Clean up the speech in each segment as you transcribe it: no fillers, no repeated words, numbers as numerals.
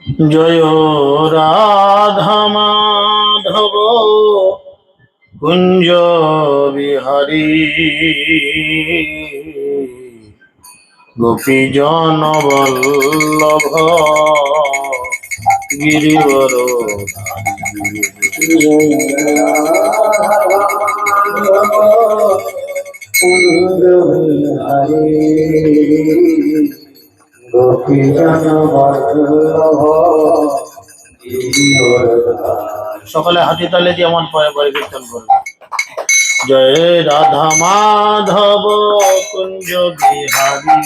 জয় রাধা মাধব কুঞ্জ বিহারী গোপীজন বল্লভ গিরিবর সকলে হাতি তালে দিয়ে আমার পরে পরে কীর্তন করবে। জয় রাধা মাধব কুঞ্জ বিহারী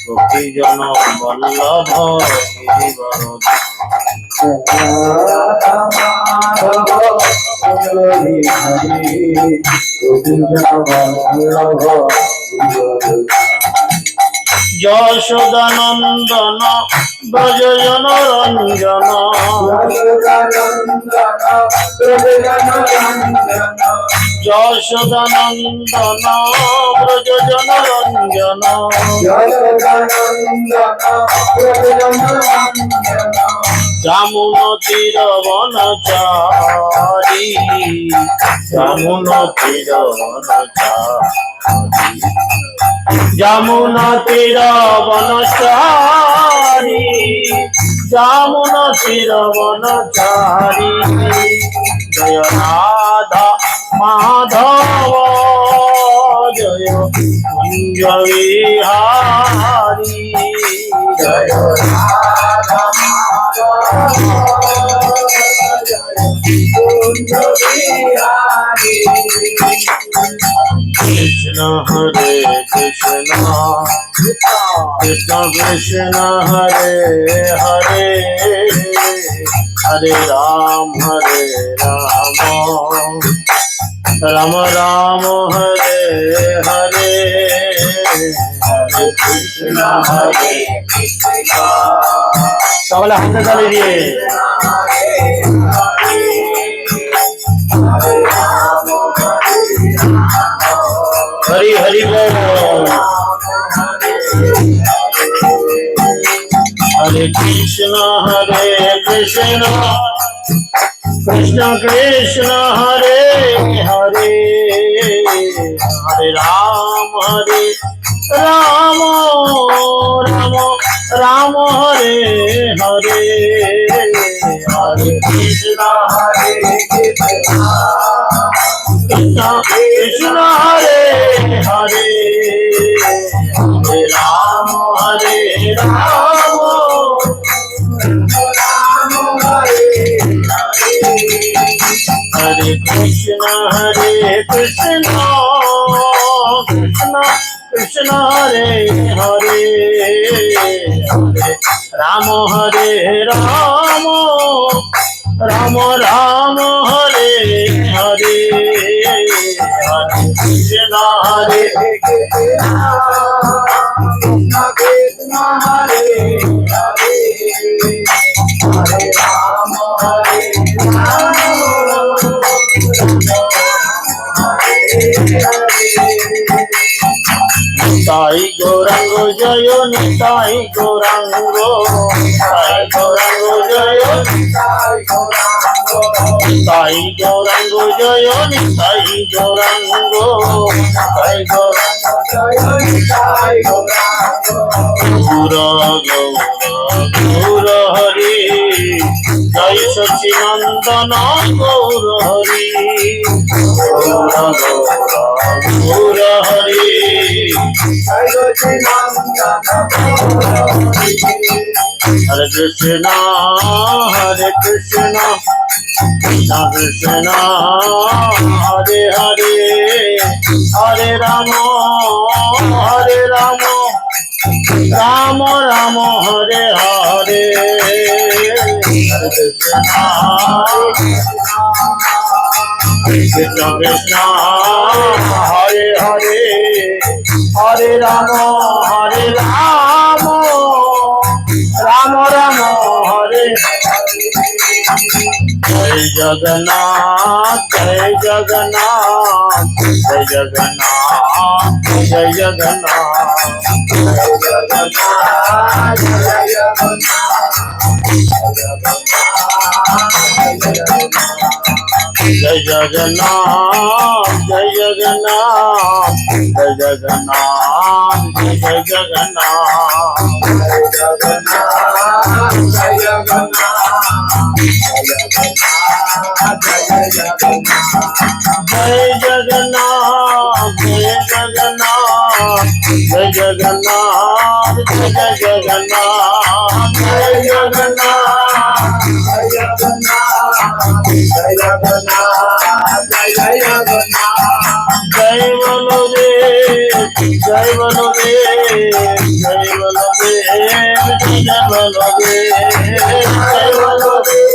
গোপীজন বল্লভ গিরিবর যশোদানন্দন ব্রজজন রঞ্জন যশোদানন্দন ব্রজজন রঞ্জন যামুন তীর বনচারী যামুন তীর বনচারী যমুনা তীর বনচারী যমুনা তীর বনচারী জয় রাধা মাধব জয় কুঞ্জ বিহারী জয় রাধা মাধব কুঞ্জ বিহারী কৃষ্ণ হরে কৃষ্ণ কৃষ্ণ কৃষ্ণ হরে হরে হরে রাম রাম রাম হরে হরে হরে কৃষ্ণ সকলে হাতে তালি দিয়ে হরি হরি বল হরে কৃষ্ণ কৃষ্ণ কৃষ্ণ হরে হরে হরে রাম রাম রাম হরে হরে হরে কৃষ্ণ কৃষ্ণ কৃষ্ণ হরে হরে হরে রাম হরে কৃষ্ণ কৃষ্ণ কৃষ্ণ হরে হরে হরে রাম রাম রাম হরে হরে হরে কৃষ্ণ কৃষ্ণ হরে হরে হরে রাম নিতাই গৌরাঙ্গ জয় নিতাই গৌরাঙ্গ জয় নিতাই গৌরাঙ্গ জয় নিতাই গৌরাঙ্গ গৌর গৌর হরি জয় সচিনন্দন গৌর হরি গৌর হরি হরে কৃষ্ণ কৃষ্ণ কৃষ্ণ হরে হরে হরে রাম রাম রাম হরে হরে হরে কৃষ্ণ কৃষ্ণ হরে হরে হরে রাম রাম রাম হরে জয় জগন্নাথ জয় জগন্নাথ জয় জগন্নাথ জয় জগন্নাথ জয় জগন্নাথ জয় জগন্নাথ जय जगन्नाथ जय जगन्नाथ जय जगन्नाथ जय जगन्नाथ जय जगन्नाथ जय जगन्नाथ जय जगन्नाथ जय जगन्नाथ जय जगन्नाथ जय जगन्नाथ जय जगन्नाथ जय जगन्नाथ जय जगन्नाथ जय जगन्नाथ जय जगन्नाथ जय बलदेव जय बलदेव जय बलदेव जय बलदेव जय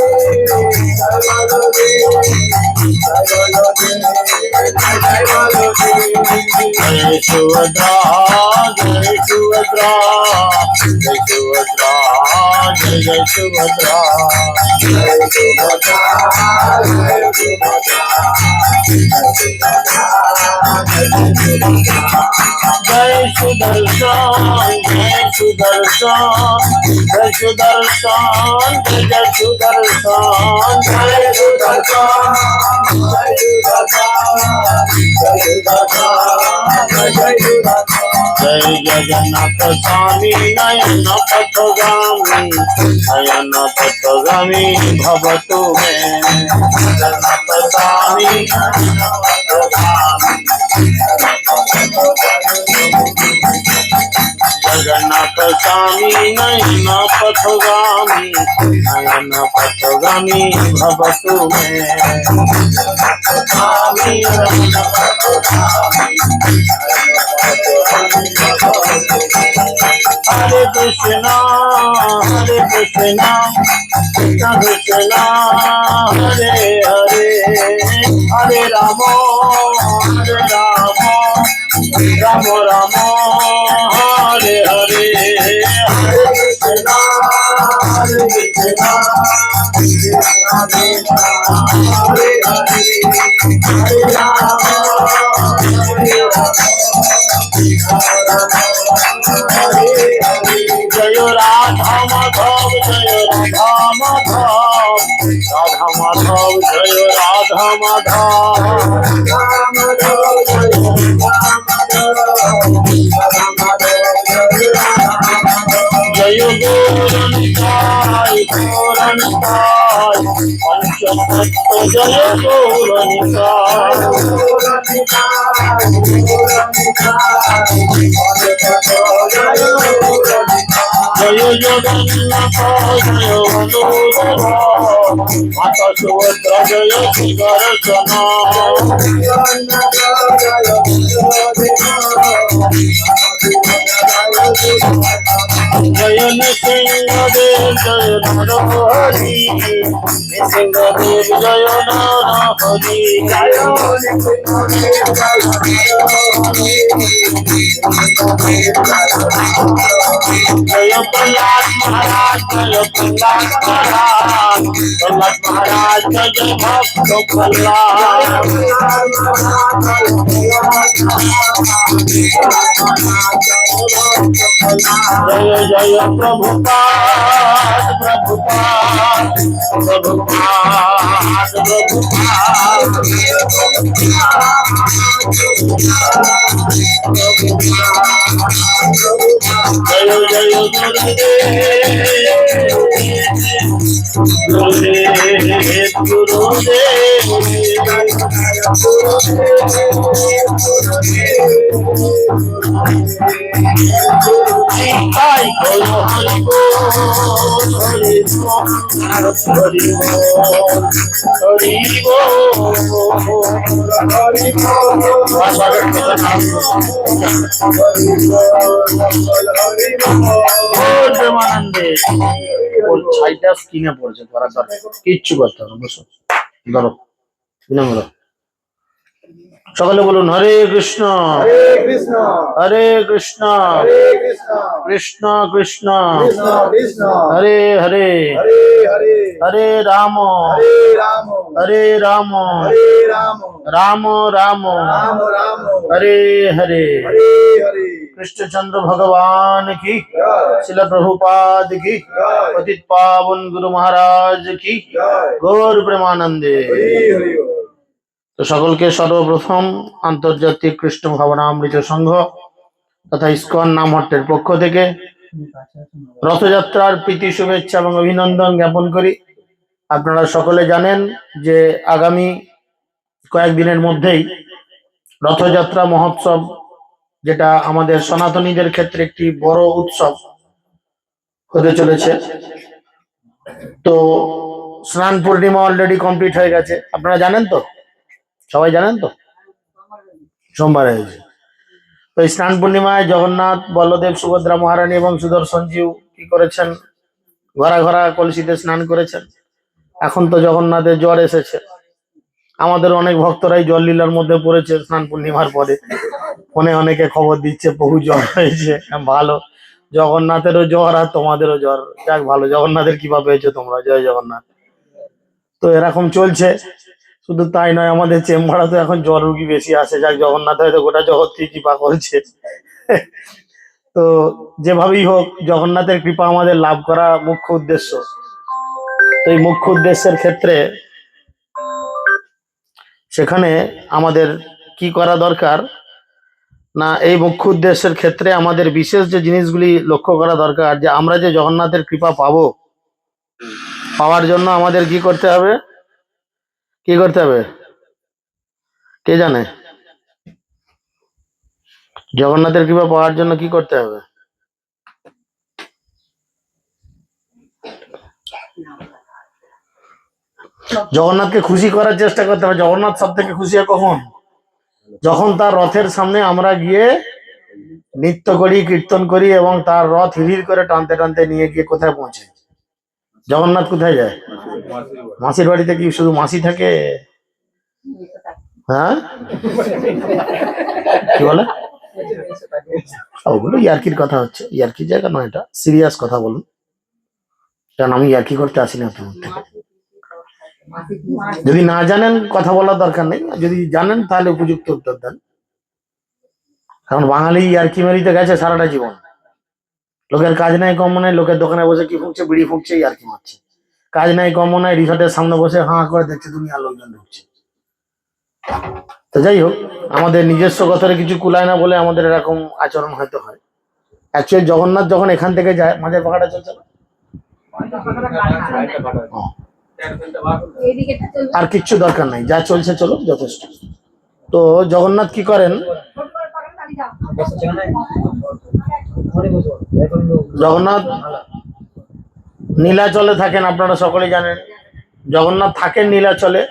जय सुभद्रा जय सुभद्रा जय सुभद्रा जय जय सुभद्रा जय सुभद्रा जय सुभद्रा जय सुदर्शन जय सुदर्शन जय सुदर्शन जय जय सुदर्शन जय सुदर्शन जय जय जगन्नाथ स्वामी नयन पथगामी नयन पथगामी भवतु मे जगन्नाथ स्वामी जगन्नाथ स्वामी नयन पथगामी नयन पथगामी भवतु मे स्वामी नयन पथगामी हरे कृष्णा कृष्ण कृष्ण हरे हरे हरे राम राम राम हरे हरे हरे कृष्णा हरे हरे हरे राम जय राधा माधव जय राधा माधव राधा माधव जय राधा माधव जय गौरनिताय गौरनिताय पंचतत्व जय गौरनिताय जय जगन्नाथ जय वसुदेव माता सुभद्रा जय सुदर्शन जय नृसिंहदेव जय नरहरि नृसिंहदेव जय नरहरि जय जय प्रहलाद महाराज जय प्रहलाद महाराज प्रहलाद महाराज जय भक्त प्रहलाद जय जय प्रभुपाद प्रभुपाद प्रभुपाद प्रभुपाद जय जय गुरुदेव गुरुदेव Jai Bolo Hari Bol Hari Bol Hari Bol Hari Bol Devanande ওর ছাইটা স্কিনে পড়েছে ধরার দরকার কিচ্ছু করতে হবে বসো ধরো কিনে ধরো সকলে বলুন হরে কৃষ্ণ হরে কৃষ্ণ কৃষ্ণ কৃষ্ণ হরে হরে হরে রাম হরে রাম রাম রাম হরে হরে कृष्णचंद्र भगवान की, श्रील प्रभुपाद की, पतित पावन गुरु महाराज की, गौर प्रेमानंदे। তো সকলকে সর্বপ্রথম আন্তর্জাতিক কৃষ্ণ ভাবনামৃত সংঘ তথা ইসকন নামহট্টের পক্ষ থেকে রথযাত্রার প্রীতি শুভেচ্ছা এবং অভিনন্দন জ্ঞাপন করি। আপনারা সকলে জানেন যে আগামী কয়েকদিনের মধ্যেই রথযাত্রা মহোৎসব, যেটা আমাদের সনাতনীদের ক্ষেত্রে একটি বড় উৎসব হতে চলেছে। তো স্নান পূর্ণিমা অলরেডি কমপ্লিট হয়ে গেছে, আপনারা জানেন তো, সবাই জানেন তো, সোমবার হয়েছে। তো এই স্নান পূর্ণিমায় জগন্নাথ, বলদেব, সুভদ্রা মহারানী এবং সুদর্শনজিউ কি করেছেন, ঘরা ঘরা কলসিতে স্নান করেছেন। এখন তো জগন্নাথের জ্বর এসেছে, আমাদের অনেক ভক্তরাই জল লীলার মধ্যে পড়েছে স্নান পূর্ণিমার পরে। ফোনে অনেকে খবর দিচ্ছে বহু জ্বর হয়েছে। ভালো, জগন্নাথেরও জ্বর আর তোমাদেরও জ্বর, যাক ভালো। জগন্নাথের কিভাবে হয়েছে তোমরা, জয় জগন্নাথ। তো এরকম চলছে। শুধু তাই নয়, আমাদের চেম্বারে তো এখন জ্বর রুগী বেশি আসে, যাক জগন্নাথ হয়তো গোটা জগৎকে কৃপা করছে। তো যেভাবেই হোক, জগন্নাথের কৃপা আমাদের লাভ করা মুখ্য উদ্দেশ্য। তো এই মুখ্য উদ্দেশ্যের ক্ষেত্রে সেখানে আমাদের কি করা দরকার না, এই মুখ্য উদ্দেশ্যের ক্ষেত্রে আমাদের বিশেষ যে জিনিসগুলি লক্ষ্য করা দরকার, যে আমরা যে জগন্নাথের কৃপা পাবো, পাওয়ার জন্য আমাদের কি করতে হবে, কি করতে হবে কে জানে? জগন্নাথের কৃপা পাওয়ার জন্য কি করতে হবে? জগন্নাথকে খুশি করার চেষ্টা করতে হবে। জগন্নাথ সব থেকে খুশি হয় কখন? যখন তার রথের সামনে আমরা গিয়ে নৃত্য করি, কীর্তন করি এবং তার রথ হিড় করে টানতে টানতে নিয়ে গিয়ে কোথায় পৌঁছে। জগন্নাথ কোথায় যায়? মাসির বাড়িতে। কি শুধু মাসি থাকে? হ্যাঁ, কি বলে? ওগুলো ইয়ার্কির কথা হচ্ছে, ইয়ার্কির জায়গা নয়, এটা সিরিয়াস কথা বলুন, কারণ আমি ইয়ার্কি করতে আসি না আপনার থেকে। যদি না জানেন কথা বলার দরকার নেই, যদি জানেন তাহলে উপযুক্ত উত্তর দেন। কারণ বাঙালি ইয়ার্কি মারিতে গেছে সারাটা জীবন। লোকের কাজ নাই কম নাই, লোকের দোকানে বসে কি ফুঁকছে, বিড়ি ফুঁকছে, ইয়ার্কি মারছে। কাজ নাই কম নাই, রিসর্টের সামনে বসে হাঁ করে দেখছে দুনিয়ার লোকজন ঢুকছে। তো যাই হোক, আমাদের নিজস্ব কথারে কিছু কুলায় না বলে আমাদের এরকম আচরণ হয়তো হয়। অ্যাকচুয়ালি জগন্নাথ যখন এখান থেকে যায়, মাঝের পাখাটা চলছে না, আর কিচ্ছু দরকার নাই, যা চলছে চলো, যথেষ্ট। তো জগন্নাথ কি করেন, জগন্নাথ নীলাচলে থাকেন, আপনারা সকলেই জানেন। জগন্নাথ থাকেন নীলাচলে,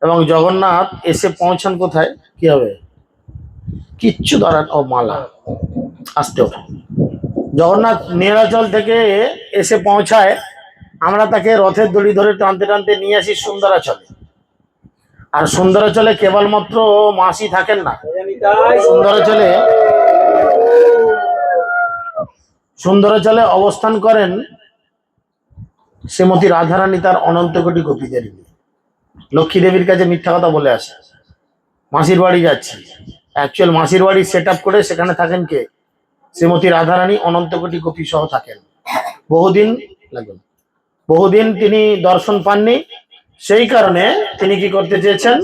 এবং জগন্নাথ এসে পৌঁছান কোথায়, কি হবে, কিচ্ছু ধরান, ও মালা আসতে হবে। জগন্নাথ নীলাচল থেকে এসে পৌঁছায়, আমরা তাকে রথের দড়ি ধরে টানতে টানতে নিয়ে আসি সুন্দরাচলে। আর সুন্দরাচলে কেবলমাত্র মাসি থাকেন না, সুন্দরাচলে অবস্থান করেন শ্রীমতী রাধারানী তার অনন্ত কোটি গোপীদের নিয়ে। লক্ষ্মী দেবীর কাছে মিথ্যা কথা বলে আসে, মাসির বাড়ি যাচ্ছি। অ্যাকচুয়াল মাসির বাড়ি সেট আপ করে সেখানে থাকেন কে, শ্রীমতী রাধারানী অনন্ত কোটি গোপী সহ থাকেন। বহুদিন তিনি দর্শন পাননি, সেই কারণে তিনি কি করতে চেয়েছেন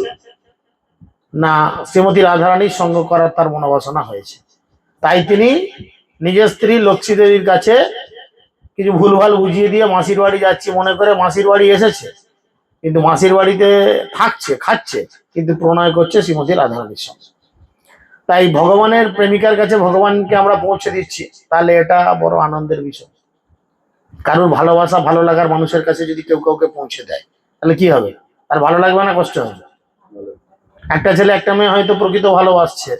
না, শ্রীমতী রাধারানীর সঙ্গ করার তার মনোবাসনা হয়েছে। তাই তিনি নিজের স্ত্রী লক্ষ্মী দেবীর কাছে কিছু ভুলভাল বুঝিয়ে দিয়ে মাসির বাড়ি যাচ্ছি মনে করে মাসির বাড়ি এসেছে, কিন্তু মাসির বাড়িতে থাকছে, খাচ্ছে, কিন্তু প্রণয় করছে শ্রীমতী রাধারানীর সঙ্গে। তাই ভগবানের প্রেমিকার কাছে ভগবানকে আমরা পৌঁছে দিচ্ছি, তাহলে এটা বড় আনন্দের বিষয়। কারোর ভালোবাসা, ভালো লাগার মানুষের কাছে যদি কেউ কাউকে পৌঁছে দেয়, তাহলে কি হবে, আর ভালো লাগবে না, কষ্ট হবে? একটা ছেলে একটা মেয়ে হয়তো প্রকৃত ভালোবাসছে,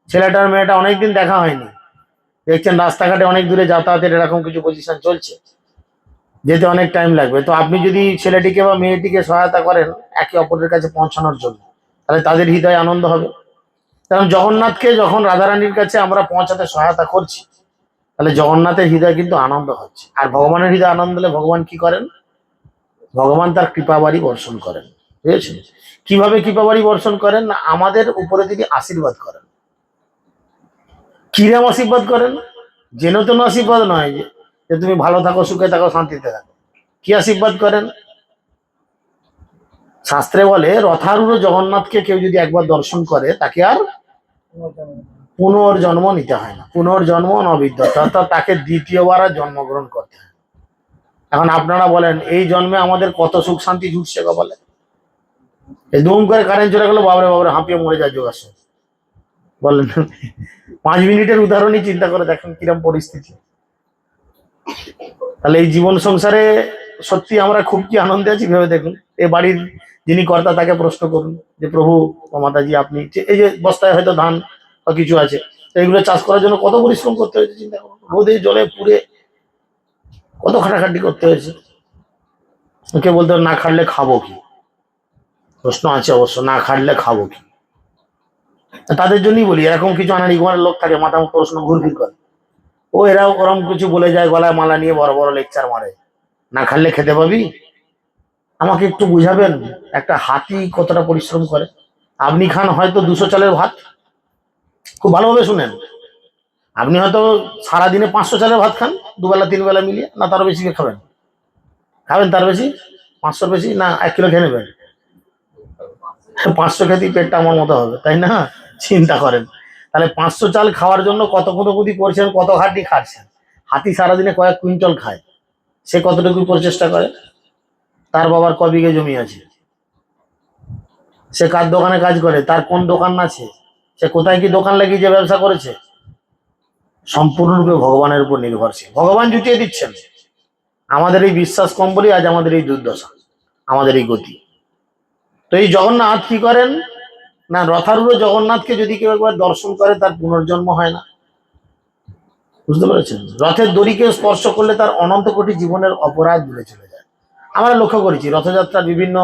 ছেলেটার মেয়েটা অনেকদিন দেখা হয়নি, দেখছেন রাস্তাঘাটে অনেক দূরে যাতায়াতের এরকম কিছু পজিশন চলছে, যেতে অনেক টাইম লাগবে। তো আপনি যদি ছেলেটিকে বা মেয়েটিকে সহায়তা করেন একে অপরের কাছে পৌঁছানোর জন্য, তাহলে তাদের হৃদয়ে আনন্দ হবে। কারণ জগন্নাথকে যখন রাধারানীর কাছে আমরা পৌঁছাতে সহায়তা করছি, তাহলে জগন্নাথের হৃদয় কিন্তু আনন্দ হচ্ছে। আর ভগবানের হৃদয় আনন্দ হলে ভগবান কি করেন, ভগবান তার কৃপাবাড়ি বর্ষণ করেন। বুঝেছেন? কিভাবে কৃপাবাড়ি বর্ষণ করেন না, আমাদের উপরে তিনি আশীর্বাদ করেন। কিরাম আশীর্বাদ করেন? যেন তেন আশীর্বাদ নয় যে তুমি ভালো থাকো, সুখে থাকো, শান্তিতে থাকো। কি আশীর্বাদ করেন? শাস্ত্রে বলে রথারূঢ় জগন্নাথকে কেউ যদি একবার দর্শন করে তাকে আর পুনর্জন্ম নিতে হয় না। পুনর্জন্ম নবিদ্যতে, অর্থাৎ তাকে দ্বিতীয়বার আর জন্মগ্রহণ করতে হয়। এখন আপনারা বলেন এই জন্মে আমাদের কত সুখ শান্তি জুটছে গো বলে। এই দুম করে কারেন্ট চলে গেলো, বাবরে বাবরে হাঁপিয়ে মরে যায় যোগাসন বলেন। 5 মিনিটের উদাহরণই চিন্তা করে দেখেন কিরম পরিস্থিতি। তাহলে এই জীবন সংসারে সত্যি আমরা খুব কি আনন্দে আছি ভেবে দেখুন। এই বাড়ির যিনি কর্তা তাকে প্রশ্ন করুন যে প্রভু মাতাজি আপনি এই যে বস্তায় হয়তো ধান বা কিছু আছে, এইগুলো চাষ করার জন্য কত পরিশ্রম করতে হয়েছে চিন্তা করুন। রোদে জলে পুড়ে কত খাটাখাটি করতে হয়েছে। ওকে বলতে না খাটলে খাবো কি? প্রশ্ন আছে অবশ্য, না খাটলে খাবো কি? তাদের জন্যই বলি এরকম কিছু আনাড়ি ঘুমার লোক থাকে, মাথা প্রশ্ন ঘুরঘুর করে, ও এরা ওরম কিছু বলে যায়, গলায় মালা নিয়ে বড় বড় লেকচার মারে, না খাটলে খেতে পাবি। আমাকে একটু বুঝাবেন একটা হাতি কতটা পরিশ্রম করে? আপনি খান হয়তো 200 চালের ভাত, খুব ভালোভাবে শুনেন, আপনি হয়তো সারাদিনে 500 চালের ভাত খান, দুবেলা 3 বেলা মিলিয়ে, না তার বেশি খাবেন? খাবেন তার বেশি? 500 বেশি না 1 কিলো খেয়ে নেবেন? 500 খেতেই পেটটা আমার মতো হবে, তাই না? চিন্তা করেন তাহলে 500 চাল খাওয়ার জন্য কত কুদোকুদি করছেন, কত খাটনি খাটছেন। হাতি সারাদিনে কয়েক কুইন্টাল খায়, সে কতটুকু প্রচেষ্টা করে? তার বাবার ক বিঘে জমি আছে, সে কার দোকানে কাজ করে, তার কোন দোকান আছে, সে কোথায় কি দোকান লাগিয়ে যে ব্যবসা করেছে, সম্পূর্ণরূপে ভগবানের উপর নির্ভরশীল। ভগবান জুটিয়ে দিচ্ছেন। আমাদের এই বিশ্বাস কম বলি আজ আমাদের এই দুর্দশা, আমাদের এই গতি। তো এই জগন্নাথ কি করেন না, রথারূঢ় জগন্নাথকে যদি কেউ একবার দর্শন করে তার পুনর্জন্ম হয় না। বুঝতে পেরেছেন? রথের দড়িকে স্পর্শ করলে তার অনন্ত কোটি জীবনের অপরাধ দূরে চলে যায়। আমরা লক্ষ্য করেছি রথযাত্রার বিভিন্ন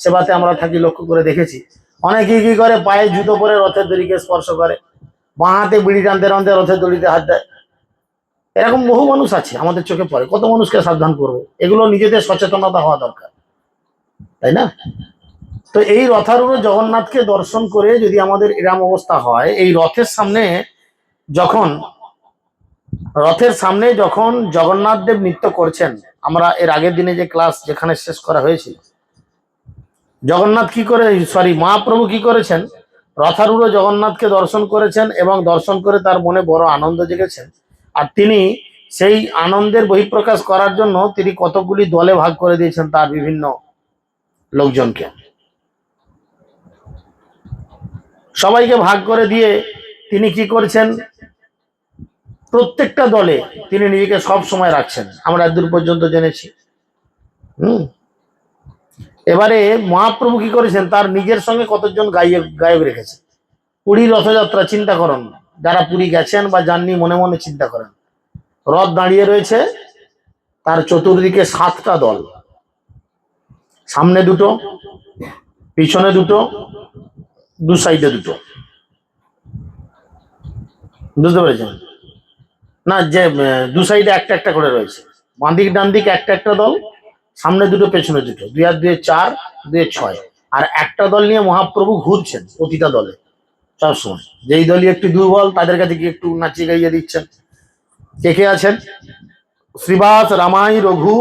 সেবাতে আমরা থাকি, লক্ষ্য করে দেখেছি অনেকে কি করে, পায়ে জুতো পরে রথের দড়িকে স্পর্শ করে, বাঁ হাতে বিড়ি টানতে টানতে রথের দড়িতে হাত দেয়। এরকম বহু মানুষ আছে আমাদের চোখে পড়ে। কত মানুষকে সাবধান করবো? এগুলো নিজেদের সচেতনতা হওয়া দরকার, তাই না? তো এই রথারূঢ় জগন্নাথকে দর্শন করে যদি আমাদের এরম অবস্থা হয়, এই রথের সামনে যখন জগন্নাথ দেব নৃত্য করছেন, আমরা এর আগের দিনে যে ক্লাস যেখানে শেষ করা হয়েছিল, জগন্নাথ কি করে, মহাপ্রভু কি করেছেন, রথারূঢ় জগন্নাথকে দর্শন করেছেন এবং দর্শন করে তার মনে বড় আনন্দ জেগেছেন। আর তিনি সেই আনন্দের বহিঃপ্রকাশ করার জন্য তিনি কতগুলি দলে ভাগ করে দিয়েছেন তার বিভিন্ন লোকজনকে। সবাইকে ভাগ করে দিয়ে তিনি কি করছেন, প্রত্যেকটা দলে তিনি নিজেকে সব সময় রাখছেন, আমরা দূর পর্যন্ত জেনেছি। এবারে মহাপ্রভু কি করেছেন, তার নিজের সঙ্গে কতজন গায়ক রেখেছেন। পুরী রথযাত্রা চিন্তা করেন, যারা পুরী গেছেন বা যাননি মনে মনে চিন্তা করেন, রথ দাঁড়িয়ে রয়েছে, তার চতুর্দিকে 7টা দল, সামনে 2টো, পিছনে 2টো, দু সাইডে 2টো। বুঝতে পেরেছেন না? যে দু সাইডে একটা একটা করে রয়েছে, বাঁ দিক ডান দিক একটা একটা দল, সামনে 2টো পেছনে 2টো, 2 আর 2 4, 2 6, আর একটা দল নিয়ে মহাপ্রভু ঘুরছেন প্রতিটা দলে সবসময়। যেই দলই একটু দুর্বল তাদের কাছে গিয়ে একটু নাচিয়ে গাইয়ে দিচ্ছেন। কে কে আছেন? শ্রীবাস রামাই রঘু,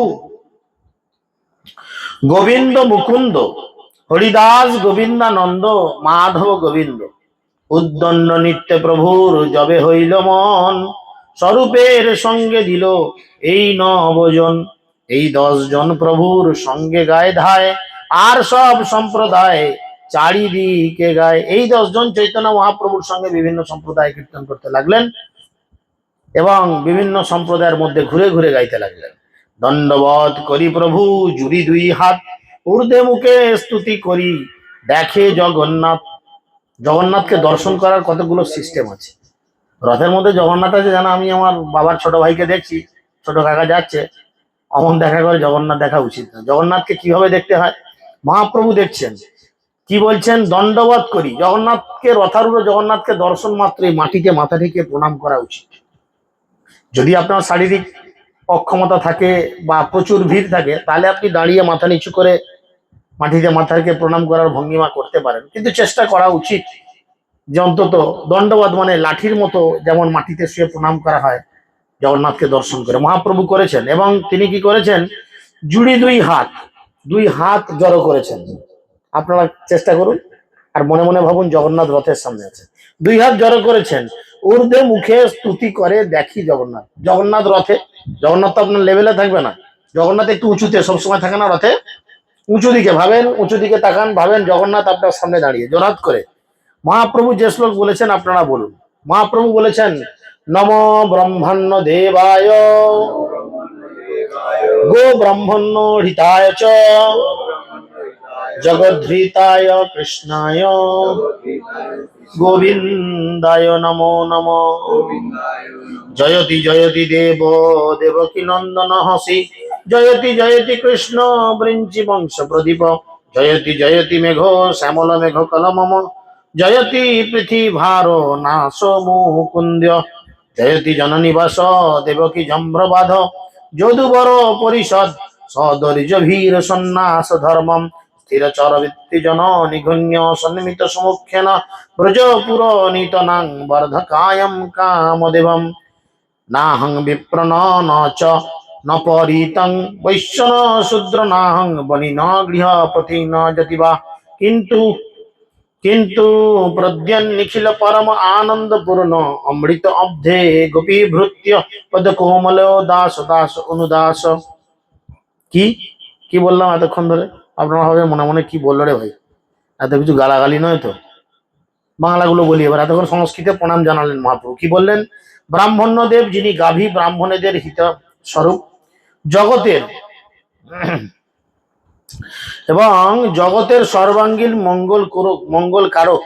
গোবিন্দ মুকুন্দ, হরিদাস গোবিন্দানন্দ, মাধব গোবিন্দ, উদ্দণ্ড নিত্য প্রভুর যবে হইল মন, স্বরূপের সঙ্গে দিল এই 9 জন। এই 10 জন প্রভুর সঙ্গে গায়ে ধায়, আর সব সম্প্রদায় চারিদিকে গায়। এই 10 জন চৈতন্য মহাপ্রভুর সঙ্গে বিভিন্ন সম্প্রদায় কীর্তন করতে লাগলেন এবং বিভিন্ন সম্প্রদায়ের মধ্যে ঘুরে ঘুরে গাইতে লাগলেন। দণ্ডবত করি প্রভু জুড়ি 2 হাত, ঊর্ধ্বে মুখে স্তুতি করি দেখে জগন্নাথ। জগন্নাথকে দর্শন করার কতগুলো সিস্টেম আছে। রথের মধ্যে জগন্নাথ আছে জানা, আমি আমার বাবার ছোট ভাইকে দেখছি, ছোট কাকা যাচ্ছে, অমন দেখা করে জগন্নাথ দেখা উচিত না। জগন্নাথকে কিভাবে দেখতে হয় মহাপ্রভু দেখছেন, কি বলছেন, দণ্ডবত করি। জগন্নাথকে, রথারূঢ় জগন্নাথকে দর্শন মাত্রই মাটিতে মাথা ঠেকে প্রণাম করা উচিত। যদি আপনার শারীরিক অক্ষমতা থাকে বা প্রচুর ভিড় থাকে তাহলে আপনি দাঁড়িয়ে মাথা নিচু করে মাটিতে মাথা রেখে প্রণাম করার ভঙ্গিমা করতে পারেন, কিন্তু চেষ্টা করা উচিত যে অন্তত দণ্ডবাদ মানে লাঠির মতো যেমন মাটিতে শুয়ে প্রণাম করা হয় জগন্নাথকে দর্শন করে, মহাপ্রভু করেছেন। এবং তিনি কি করেছেন, জুড়ি দুই হাত জড়ো করেছেন। আপনারা চেষ্টা করুন আর মনে মনে ভাবুন জগন্নাথ রথের সামনে আছে, দুই হাত জড়ো করেছেন, ঊর্ধ্বে মুখে স্তুতি করে দেখি জগন্নাথ। জগন্নাথ রথে, জগন্নাথ তো আপনার লেভেলে থাকবে না, জগন্নাথ একটু উঁচুতে সবসময় থাকে না রথে, উঁচু দিকে ভাবেন, উঁচু দিকে তাকান, ভাবেন জগন্নাথ আপনার সামনে দাঁড়িয়ে জোরহাত করে। মহাপ্রভু যে শ্লোক বলেছেন আপনারা বলুন। মহাপ্রভু বলেছেন, নম ব্রহ্মণ্য দেবায় গো ব্রহ্মণ্য হৃতায় চ জগদ্ধৃতায় কৃষ্ণায় গোবিন্দায় নমো নমো। জয়তি জয়তি দেব দেবকী নন্দন হসি, জয়তি জয়তি কৃষ্ণ বৃঞ্চি বংশ প্রদীপ, জয়তি জয়তি মেঘ শ্যামল মেঘ কলমম, জয়তি পৃথিভার নাশ মুকুন্দ্য, জয়তি জননিবাস দেবকী জম্রবাধ, যদুবর পরিষদ সদর্য ভীর সন্ন্যাস ধর্মম, স্থিরচর বৃত্তিজন নিঘুণ্য সন্নিমিত সমুখ্যেন ব্রজপুর নিতনাং বর্ধকায়ম কামদেবম, নাহং বিপ্রন ন চ ন পরিতং বৈশ্যন শূদ্র নাহং বনি ন গৃহপতি ন যতিবা, কিন্তু কিন্তু প্রদ্যন নিখিল পরম আনন্দ পূর্ণ অমৃত অব্ধে গোপী ভৃত্য পদ কোমল দাস দাস অনুদাস। কি কি বললাম এতক্ষণ ধরে? আপনারা হবে মনে মনে কি বললো রে ভাই, এত কিছু গালাগালি নয় তো, বাংলাগুলো বলি এবার। এতক্ষণ সংস্কৃতে প্রণাম জানালেন মহাপ্রভু, কি বললেন? ব্রাহ্মণ্য দেব যিনি গাভী ব্রাহ্মণেদের হিত স্বরূপ, জগতের এবং জগতের সর্বাঙ্গীন মঙ্গল কারক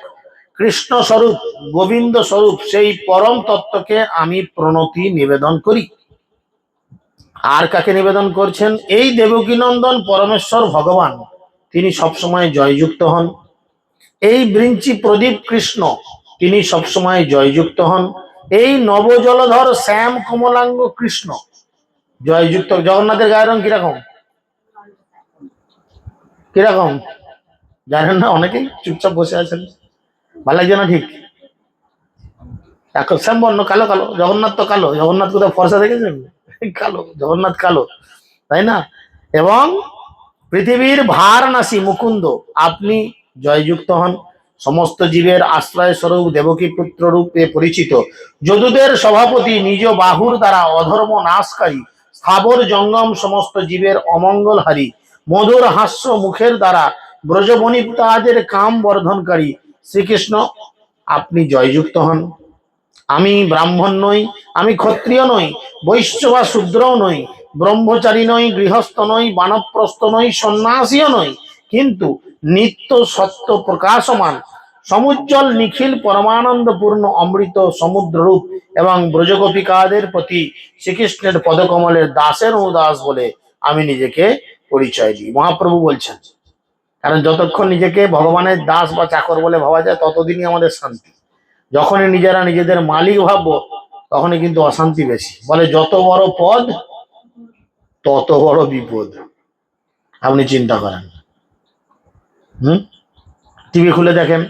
কৃষ্ণ স্বরূপ গোবিন্দ স্বরূপ সেই পরম তত্ত্বকে আমি প্রণতি নিবেদন করি। আর কাকে নিবেদন করছেন? এই দেবকীনন্দন পরমেশ্বর ভগবান, তিনি সবসময় জয়যুক্ত হন। এই বৃঞ্চি প্রদীপ কৃষ্ণ, তিনি সবসময় জয়যুক্ত হন। এই নবজলধর শ্যাম কমলাঙ্গ কৃষ্ণ জয়যুক্ত। জগন্নাথের গায়ের রং কিরকম কিরকম জানেন না? অনেকেই চুপচাপ বসে আছেন, ভালো লাগছে না ঠিক? এখন শ্যাম বর্ণ, কালো কালো, জগন্নাথ তো কালো। জগন্নাথ কোথাও ফর্সা দেখেছেন? কালো, জগন্নাথ কালো, তাই না? এবং পৃথিবীর ভারনাসী মুকুন্দ, আপনি জয়যুক্ত হন। সমস্ত জীবের আশ্রয় স্বরূপ দেবকী পুত্র রূপে পরিচিত, যদুদের সভাপতি, নিজ বাহুর দ্বারা অধর্ম নাশকারী, স্থাবর জঙ্গম সমস্ত জীবের অমঙ্গলহারী, মধুর হাস্য মুখের দ্বারা ব্রজবনিতাদের কাম বর্ধনকারী শ্রীকৃষ্ণ, আপনি জয়যুক্ত হন। আমি ব্রাহ্মণ নই, আমি ক্ষত্রিয় নই, বৈশ্য বা শূদ্রও নই, ব্রহ্মচারী নই, গৃহস্থ নই, বানপ্রস্থ নই, সন্ন্যাসীও নই, কিন্তু নিত্য সত্য প্রকাশমান সমুজ্জ্বল নিখিল পরমানন্দপূর্ণ অমৃত সমুদ্র রূপ এবং ব্রজগোপিকাদের প্রতি শ্রীকৃষ্ণের পদকমলের দাসের অনুদাস বলে আমি নিজেকে পরিচয় দিই। মহাপ্রভু বলছেন, কারণ যতক্ষণ নিজেকে ভগবানের দাস বা চাকর বলে ভাবা যায় ততদিনই আমাদের শান্তি। যখনই নিজেরা নিজেদের মালিক ভাববো তখনই কিন্তু অশান্তি বেশি। বলে যত বড় পদ তত বড় বিপদ। আপনি চিন্তা করেন, টিভি খুলে দেখেন,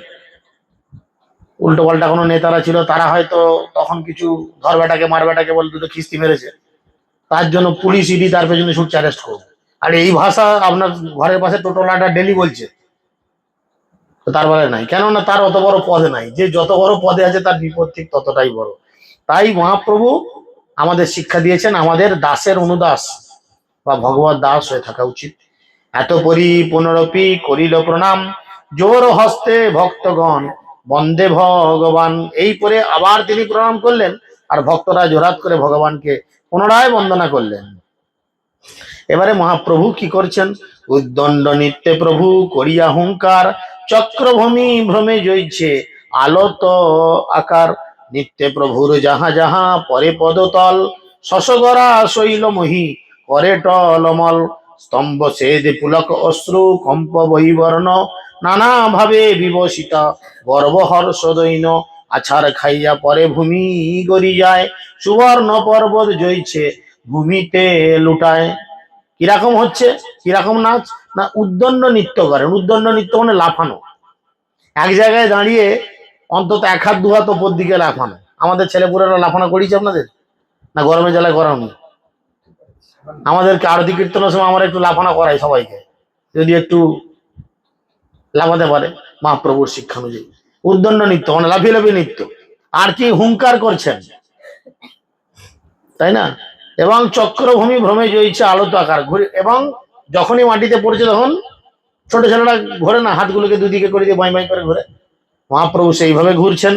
উল্টো পাল্টা কোনো নেতারা ছিল, তারা হয়তো তখন কিছু ধর বেটাকে মার বেটাকে বলতে তো খিস্তি মেরেছে, তার জন্য পুলিশ ইডি তার পেছনে ছুটছে অ্যারেস্ট করবে। আর এই ভাষা আপনার ঘরের পাশে টোটোলাটা ডেলি বলছে, তার বলে নাই, কেননা তার অত বড় পদে নাই। যে যত বড় পদে আছে তার বিপদ ঠিক ততটাই বড়। তাই মহাপ্রভু আমাদের শিক্ষা দিয়েছেন আমাদের দাসের অনুদাস বা ভগবত দাস হয়ে থাকা উচিত। এত পরি পুনরপি করিল প্রণাম, জোর হস্তে ভক্তগণ বন্দে ভগবান। এই পরে আবার তিনি প্রণাম করলেন, আর ভক্তরা জোরাত করে ভগবানকে পুনরায় বন্দনা করলেন। এবারে মহাপ্রভু কি করছেন? উদ্দণ্ড নিত্যে প্রভু করিয়া হুঙ্কার, চক্রভূমি ভ্রমে জইছে আলত আকার, নিত্যে প্রভুর যাহা যাহা পরে পদতল, শশগরা শৈল মহি করে টলমল, স্তম্ভ সেদে পুলক অশ্রু কম্প বৈবর্ণ, নানা ভাবে বিবসিতা গর্ব হর্ষ দৈন, আছাড় খাইয়া পরে ভূমি গড়ি যায়, সুবর্ণ পর্বত জইছে ভূমিতে লুটায়। কিরকম হচ্ছে, কিরকম নাচ? না উদ্দণ্ড নৃত্য করেন। উদ্দণ্ড নৃত্য মানে লাফানো, এক জায়গায় দাঁড়িয়ে অন্তত 1 হাত 2 হাত ওপর দিকে লাফানো। আমাদের ছেলেপুলেরা লাফানো করিয়েছে আপনাদের? না গরমে জ্বালায় করানো? আমাদেরকে আরতি কীর্তনের সময় আমরা একটু লাফানো করাই সবাইকে, যদি একটু লাফাতে পারে মহাপ্রভুর শিক্ষা অনুযায়ী। উদ্দণ্ড নৃত্য মানে লাফিয়ে লাফিয়ে নৃত্য। আর কি হুঙ্কার করছেন, তাই না? এবং চক্রভূমি ভ্রমে জয়ছে আলোত আকার ঘুরে, এবং যখনই মাটিতে পড়ছে তখন ছোট ছেলেরা ঘোরে না, হাতগুলোকে দুদিকে করে দিয়ে বাই বাই করে ঘুরে, মহাপ্রভু সেইভাবে ঘুরছেন।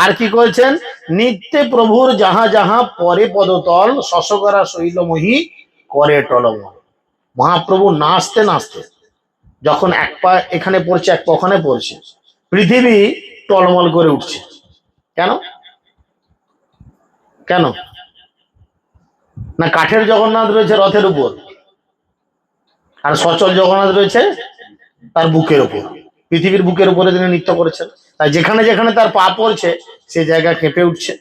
আর কি করছেন? নিত্যে প্রভুর যাহা যাহা পরে পদতল শশকরা শৈলময়ী করে টলমল। মহাপ্রভু নাচতে নাচতে যখন এক পা এখানে পড়ছে এক পা ওখানে পড়ছে, পৃথিবী টলমল করে উঠছে। কেন? কেন না কাঠের জগন্নাথ রয়েছে রথের উপর, আর সচল জগন্নাথ রয়েছে তার বুকের উপর, পৃথিবীর বুকের উপরে তিনি নৃত্য করেছেন। তাই যেখানে যেখানে তার পা পড়ছে সে জায়গা কেঁপে উঠছে।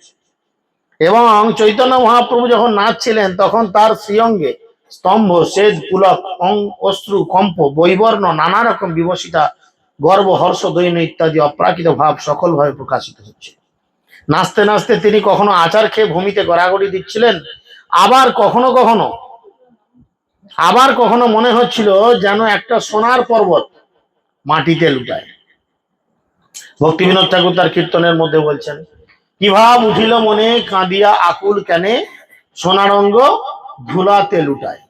এবং চৈতন্য মহাপ্রভু যখন নাচছিলেন তখন তার শ্রীঅঙ্গে স্তম্ভ শ্বেত পুলক অশ্রু কম্প বৈবর্ণ নানা রকম বিবসিতা গর্ব হর্ষ দৈন্য ইত্যাদি অপ্রাকৃত ভাব সকল ভাবে প্রকাশিত হচ্ছে। নাচতে নাচতে তিনি কখনো আচার খেয়ে ভূমিতে গড়াগড়ি দিচ্ছিলেন, আবার কখনো মনে হচ্ছিল যেন একটা সোনার পর্বত মাটিতে লুটায়। ভক্তি বিনোদ ঠাকুর তার কীর্তনের মধ্যে বলছেন, কি ভাব উঠিল মনে কাঁদিয়া আকুল কেনে সোনারঙ্গ ধুলাতে লুটায়।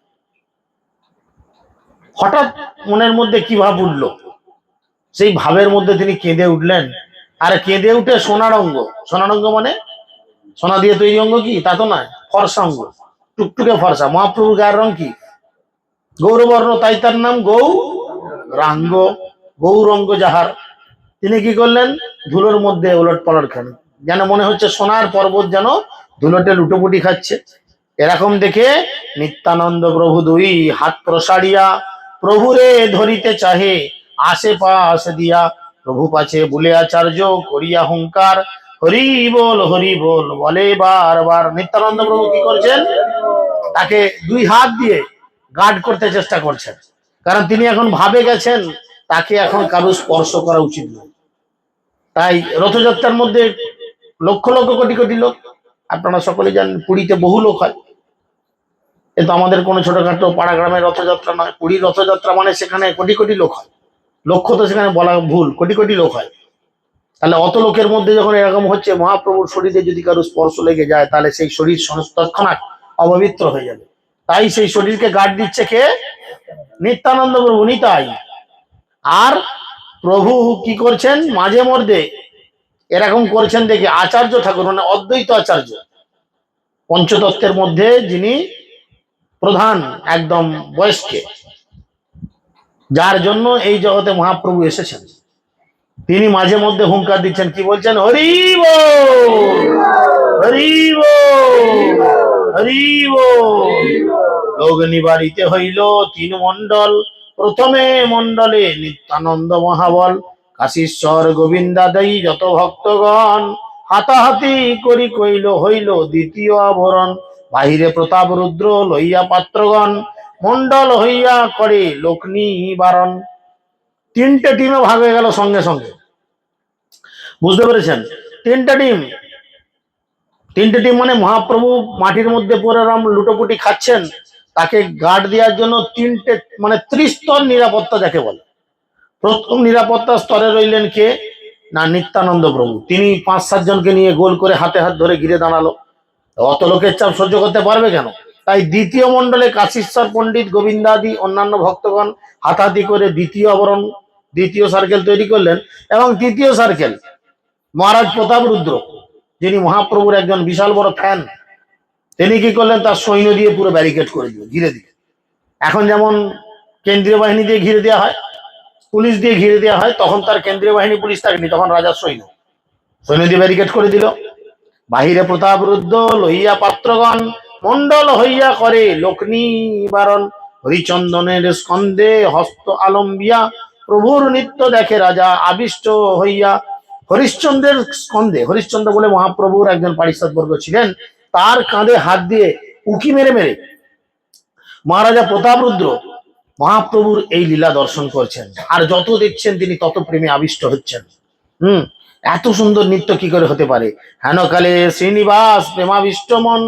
হঠাৎ মনের মধ্যে কি ভাব উঠলো, সেই ভাবের মধ্যে তিনি কেঁদে উঠলেন। আর কেঁদে উঠে সোনারঙ্গ, সোনারঙ্গ মানে সোনা দিয়ে তৈরি অঙ্গ কি তা তো নয়, ফর্সা অঙ্গ, টুকটুকে ফর্সা। মহাপ্রভুর গায়ের রং কি? গৌরবর্ণ, তাই তার নাম গৌরাঙ্গ, গৌরঙ্গ যাহার। তিনি কি করলেন? ধুলোর মধ্যে ওলট পালট খান, যেন মনে হচ্ছে সোনার পর্বত যেন ধুলোটে লুটোপুটি খাচ্ছে। এরকম দেখে নিত্যানন্দ প্রভু দুই হাত প্রসারিয়া প্রভুরে ধরিতে চাহে আশে পাশ দিয়া, প্রভু পাছে বলে আচার্য করিয়া হুঙ্কার হরি বল বলে বারবার। নিত্যানন্দ প্রভু কি করছেন? তাকে 2 হাত দিয়ে গার্ড করতে চেষ্টা করছেন, কারণ তিনি এখন ভাবে গেছেন তাকে এখন কারো স্পর্শ করা উচিত নয়। তাই রথযাত্রার মধ্যে লক্ষ লক্ষ কোটি কোটি লোক, আপনারা সকলে জানেন পুরীতে বহু লোক হয়, কিন্তু আমাদের কোনো ছোটখাটো পাড়া গ্রামের রথযাত্রা নয়। পুরীর রথযাত্রা মানে সেখানে কোটি কোটি লোক হয়, লক্ষ তো সেখানে বলা ভুল, কোটি কোটি লোক হয়। তাহলে অত লোকের মধ্যে যখন এরকম হচ্ছে, মহাপ্রভুর শরীরে যদি কারো স্পর্শ লেগে যায় তাহলে সেই শরীর তৎক্ষণাৎ অপবিত্র হয়ে যাবে। তাই সেই শরীরকে গার্ড দিচ্ছে কে? নিত্যানন্দ প্রভু নিতাই। আর প্রভু কি করছেন? মাঝে মধ্যে এরকম করছেন দেখে আচার্য ঠাকুর মানে অদ্বৈত আচার্য, পঞ্চতত্ত্বের মধ্যে যিনি প্রধান একদম বয়স্ক, যার জন্য এই জগতে মহাপ্রভু এসেছেন, তিনি মাঝে মধ্যে হুঙ্কার দিচ্ছেন। কি বলছেন? হরি বল, হরি বল, হরি বল। লোক নিবারিতে হইল 3 মণ্ডল, প্রথমে মণ্ডলে নিত্যানন্দ মহাবল, কাশীশ্বর গোবিন্দাদায়ী যত ভক্তগণ, হাতাহাতি করি কইল হইল দ্বিতীয় আভরণ, বাহিরে প্রতাপ রুদ্র লইয়া পাত্রগণ, মণ্ডল হইয়া করে লোক নিবারণ। 3টে টিমে ভাগ হয়ে গেল সঙ্গে সঙ্গে, বুঝতে পেরেছেন? 3টে টিম মানে মহাপ্রভু মাটির মধ্যে পড়ে রাম লুটোপুটি খাচ্ছেন, তাকে গার্ড দেওয়ার জন্য 3টে মানে 30 স্তর নিরাপত্তা যাকে বলে। প্রথম নিরাপত্তা স্তরে রইলেন কে? না নিত্যানন্দ প্রভু। তিনি 5-7 জনকে নিয়ে গোল করে হাতে হাত ধরে ঘিরে দাঁড়ালো। অত লোকের চাপ সহ্য করতে পারবে কেন? তাই দ্বিতীয় মণ্ডলে কাশীশ্বর পণ্ডিত গোবিন্দাদি অন্যান্য ভক্তগণ হাতাহাতি করে দ্বিতীয় আবরণ, দ্বিতীয় সার্কেল তৈরি করলেন। এবং তৃতীয় সার্কেল মহারাজ প্রতাপ রুদ্র, যিনি মহাপ্রভুর একজন বিশাল বড় ফ্যান, তিনি কি করলেন? তার সৈন্য দিয়ে পুরো ব্যারিকেড করে দিল, ঘিরে দিল। এখন যেমন কেন্দ্রীয় বাহিনী দিয়ে ঘিরে দেওয়া হয়, পুলিশ দিয়ে ঘিরে দেওয়া হয়, তখন তার কেন্দ্রীয় বাহিনী পুলিশ থাকেনি, তখন রাজার সৈন্য দিয়ে ব্যারিকেড করে দিল। বাহিরে প্রতাপ রুদ্র লইয়া পাত্রগণ, মণ্ডল হইয়া করে লোক নিবারণ, হরিচন্দনের স্কন্ধে হস্ত আলম্বিয়া, প্রভুর নিত্য দেখে রাজা আবিষ্ট হইয়া। হরিশ্চন্দ্রের স্কন্ধে, হরিশ্চন্দ্র বলে মহাপ্রভুর একজন পারিষদ বর্গ ছিলেন, তার কাঁধে হাত দিয়ে উকি মেরে মেরে মহারাজা প্রতাপ রুদ্র মহাপ্রভুর এই লীলা দর্শন করছেন। আর যত দেখছেন তিনি তত প্রেমে আবিষ্ট হচ্ছেন। এত সুন্দর নৃত্য কি করে হতে পারে? হেনকালে শ্রীনিবাস প্রেমাবিষ্ট মন,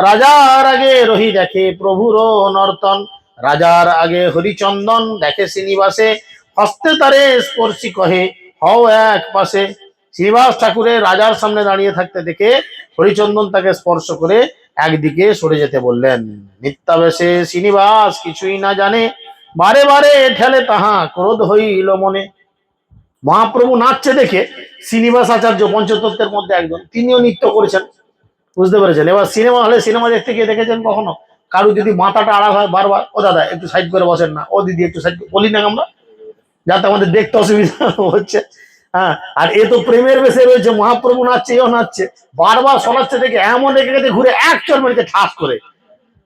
রাজার আগে রহি দেখে প্রভুর নর্তন। রাজার আগে হরিচন্দন দেখে শ্রীনিবাসে, হস্তে তারে স্পর্শী কহে হও এক পাশে। শ্রীনিবাস ঠাকুরের রাজার সামনে দাঁড়িয়ে থাকতে দেখে হরিচন্দন তাকে স্পর্শ করে একদিকে সরে যেতে বললেন। নিত্যাবেশে শ্রীনিবাস কিছুই না জানে, বারে বারে ঠেলে তাহা ক্রোধ হইল মনে। মহাপ্রভু নাচছে দেখে শ্রীনিবাস আচার্য পঞ্চতত্ত্বের মধ্যে একজন, তিনিও নৃত্য করেছেন, বুঝতে পেরেছেন। এবার সিনেমা হলে সিনেমা দেখতে গিয়ে দেখেছেন কখনো কারু যদি মাথাটা আড়াল হয় বারবার, ও দাদা একটু সাইড করে বসেন না, ও দিদি একটু সাইড বলি না আমরা, যাতে আমাদের দেখতে অসুবিধা হচ্ছে। হ্যাঁ, আর এ তো প্রেমের বেশে রয়েছে, মহাপ্রভু নাচছে, এও নাচছে, বারবার শোনাচ্ছে দেখে এমন রেখে গেছে ঘুরে এক চর মেরেছে ঠাস করে।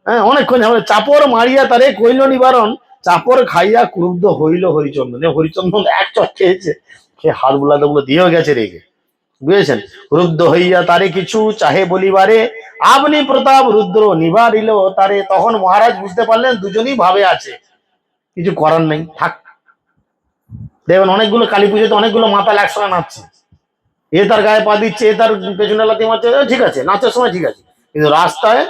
হ্যাঁ, অনেকক্ষণ চাপর মারিয়া তারে কইল নিবারণ, চাপর খাইয়া ক্রুদ্ধ হইল হরিচন্দন। হরিচন্দন এক চর খেয়েছে, সে হাত বুলাতে গুলো দিয়েও গেছে রেগে, বুঝেছেন। ক্রুদ্ধ হইয়া তারে কিছু চাহে বলিবারে, আপনি প্রতাপ রুদ্র নিবারিল তারে। তখন মহারাজ বুঝতে পারলেন দুজনই ভাবে আছে, কিছু করার নেই, থাক। দেখবেন অনেকগুলো কালী পুজোতে অনেকগুলো মাতাল একসঙ্গে নাচছে, এ তার গায়ে পা দিচ্ছে, এ তার পেছনে লাথি মারছে, ঠিক আছে নাচের সময় ঠিক আছে, কিন্তু রাস্তায়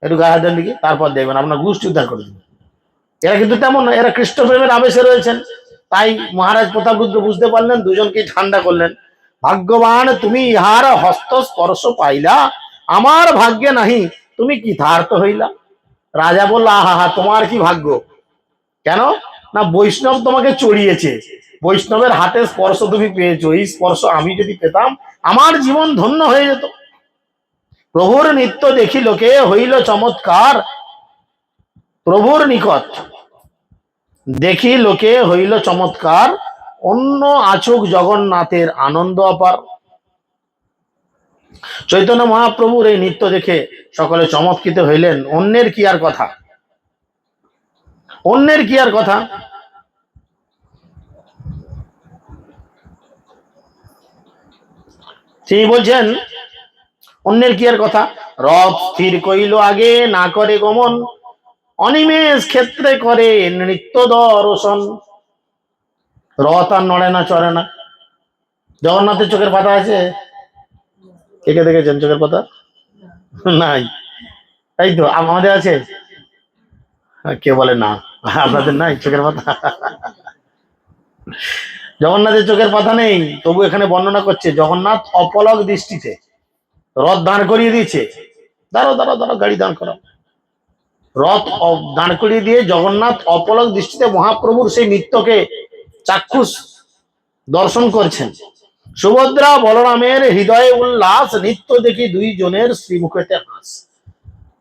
একটু গায়ে হাত দেন দিকে, তারপর দেখবেন আপনার গোষ্ঠী উদ্ধার করে দিবেন। এরা কিন্তু তেমন না, এরা কৃষ্ণ প্রেমের আবেশে রয়েছেন। তাই মহারাজ প্রতাপরুদ্র বুঝতে পারলেন, দুজনকে ঠান্ডা করলেন। ভাগ্যবান তুমি ইহার হস্ত স্পর্শ পাইলা, আমার ভাগ্যে নাহি তুমি কি থার্থ হইলা। রাজা বলল, আহা হা, তোমার কি ভাগ্য, কেন না বৈষ্ণব তোমাকে চড়িয়েছে, বৈষ্ণবের হাতে স্পর্শ তুমি পেয়েছো, এই স্পর্শ আমি যদি পেতাম আমার জীবন ধন্য হয়ে যেত। প্রভুর নিত্য দেখি লোকে হইল চমৎকার, প্রভুর নিকট দেখি লোকে হইল চমৎকার, অন্য আচুক জগন্নাথের আনন্দ অপার। চৈতন্য মহাপ্রভুর এই নৃত্য দেখে সকলে চমৎকৃত হইলেন। অন্যের কি আর কথা, অন্যের কি আর কথা। তিনি বলছেন অন্যের কি আর কথা, রথ স্থির কইল আগে না করে গমন, অনিমেষ ক্ষেত্রে করে নৃত্য দর্শন। রথ আর নড়ে না চড়ে না। জগন্নাথের চোখের পাতা আছে, কে কে দেখেছেন চোখের পাতা? নাই, তাই তো আমাদের আছে, কে বলে না আপনাদের নাই চোখের পাতা? জগন্নাথের চোখের পাতা নেই, তবু এখানে বর্ণনা করছে জগন্নাথ অপলক দৃষ্টিতে রথ দাঁড় করিয়ে দিয়েছে। দাঁড়ো দাঁড়ো দাঁড়ো, গাড়ি দাঁড় করাও। রথ দাঁড় করিয়ে দিয়ে জগন্নাথ অপলক দৃষ্টিতে মহাপ্রভুর সেই নৃত্যকে চাক্ষুষ দর্শন করছেন। সুভদ্রা বলরামের হৃদয়ে উল্লাস, নৃত্য দেখি দুইজনের শ্রীমুখেতে হাস।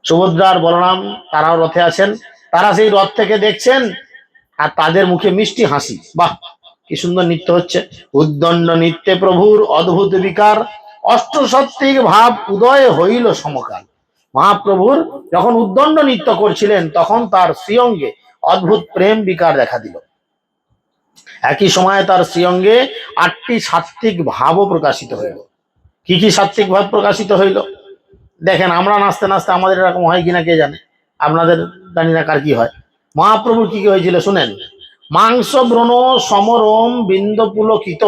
সুভদ্রা আর বলরাম তারাও রথে আছেন, তারা সেই রথ থেকে দেখছেন আর তাদের মুখে মিষ্টি হাসি। বাহ, কি সুন্দর নৃত্য হচ্ছে। উদ্দণ্ড নৃত্যে প্রভুর অদ্ভুত বিকার, অষ্টসত্ত্বিক ভাব উদয় হইল সমকাল। মহাপ্রভুর যখন উদ্দণ্ড নৃত্য করছিলেন তখন তার শ্রীঅঙ্গে অদ্ভুত প্রেম বিকার দেখা দিল। একই সময়ে তার শ্রীঅঙ্গে 8টি সাত্ত্বিক ভাবও প্রকাশিত হইল। কি কি সাত্ত্বিক ভাব প্রকাশিত হইল দেখেন। আমরা নাচতে নাচতে আমাদের এরকম হয় কিনা কে জানে, আপনাদের জানি না কার কি হয়। মহাপ্রভুর কি কি হয়েছিল শুনেন। মাংস ব্রণ সমরম বিন্দ পুলকিত,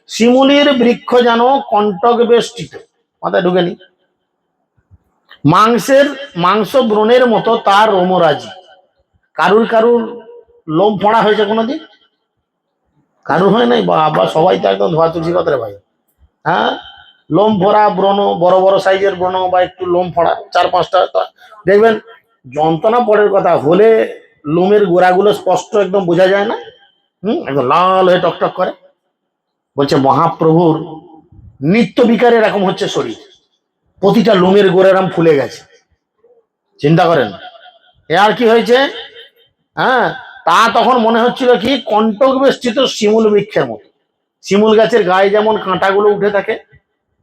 শিমুলির বৃক্ষ যেন কণ্টক বেষ্টিত। মাথায় ঢুকেনি? মাংস ব্রণের মতো তার রোমরাজি। কারুর কারুর লোম ফোঁড়া হয়েছে কোনোদিন? কারুর হয় নাই? বা সবাই তো একদম ধোয়া তুলসী কথা ভাই। হ্যাঁ, লোম ভরা ব্রণ, বড় বড় সাইজের ব্রণ বা একটু লোম ফোঁড়া 4-5টা দেখবেন। যন্ত্রণা পরের কথা, হলে লোমের গোড়াগুলো স্পষ্ট একদম বোঝা যায় না, একদম লাল হয়ে টকটক করে। বলছে মহাপ্রভুর নিত্য বিকারে এরকম হচ্ছে শরীর, প্রতিটা লোমের গোড়া এরকম ফুলে গেছে। চিন্তা করেন এ আর কি হয়েছে। হ্যাঁ, তা তখন মনে হচ্ছিল কি কণ্টক বেষ্টিত শিমুল বৃক্ষের মতো। শিমুল গাছের গায়ে যেমন কাঁটাগুলো উঠে থাকে,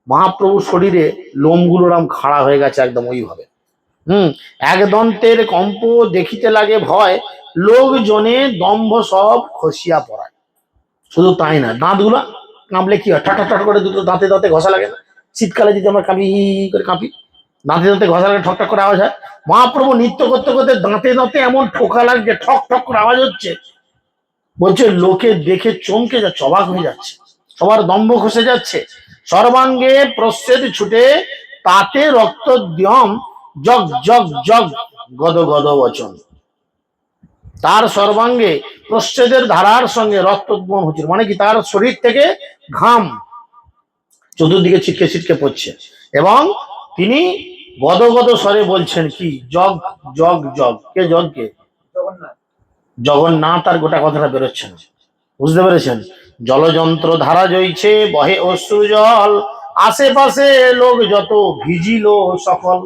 মহাপ্রভুর শরীরে লোমগুলো এরকম খাড়া হয়ে গেছে একদম ওইভাবে। এক দন্তের কম্প দেখিতে লাগে ভয়, লোকজনে দম্ভ সব খসিয়া পড়ায়। শুধু তাই না, দাঁতগুলো কাঁপলে কি হয়, ঠট ঠট করে দুটো দাঁতে দাঁতে ঘষা লাগে না? শীতকালে যদি আমরা কাঁপি করে কাঁপি, দাঁতে দাঁতে ঘষা লাগে, ঠক ঠক করে আওয়াজ হয়। মহাপ্রভু নৃত্য করতে করতে দাঁতে দাঁতে এমন ঠোকা লাগছে, ঠক ঠক করে আওয়াজ হচ্ছে। বলছে লোকে দেখে চমকে যাচ্ছে, অবাক হয়ে যাচ্ছে। সবার দম্ভ খসে যাচ্ছে। সর্বাঙ্গে প্রচ্ছদ ছুটে তাতে রক্তদ্যম, জগ জগ জগ গদ গদ বচন। তার সর্বাঙ্গে প্রচ্ছদের ধারার সঙ্গে রক্তোদ্গম হচ্ছে, মানে কি তার শরীর থেকে ঘাম চতুর্দিকে ছিটকে ছিটকে পড়ছে, এবং তিনি গদগদ স্বরে বলছেন কি, জগ জগ জগ। কে জগ? কে? জগন্নাথ। আর গোটা কথাটা বেরোচ্ছে না, বুঝতে পেরেছেন? জলযন্ত্র ধারা জইছে, বহে অশ্রু জল, আশেপাশে লোক যত ভিজিল সকল।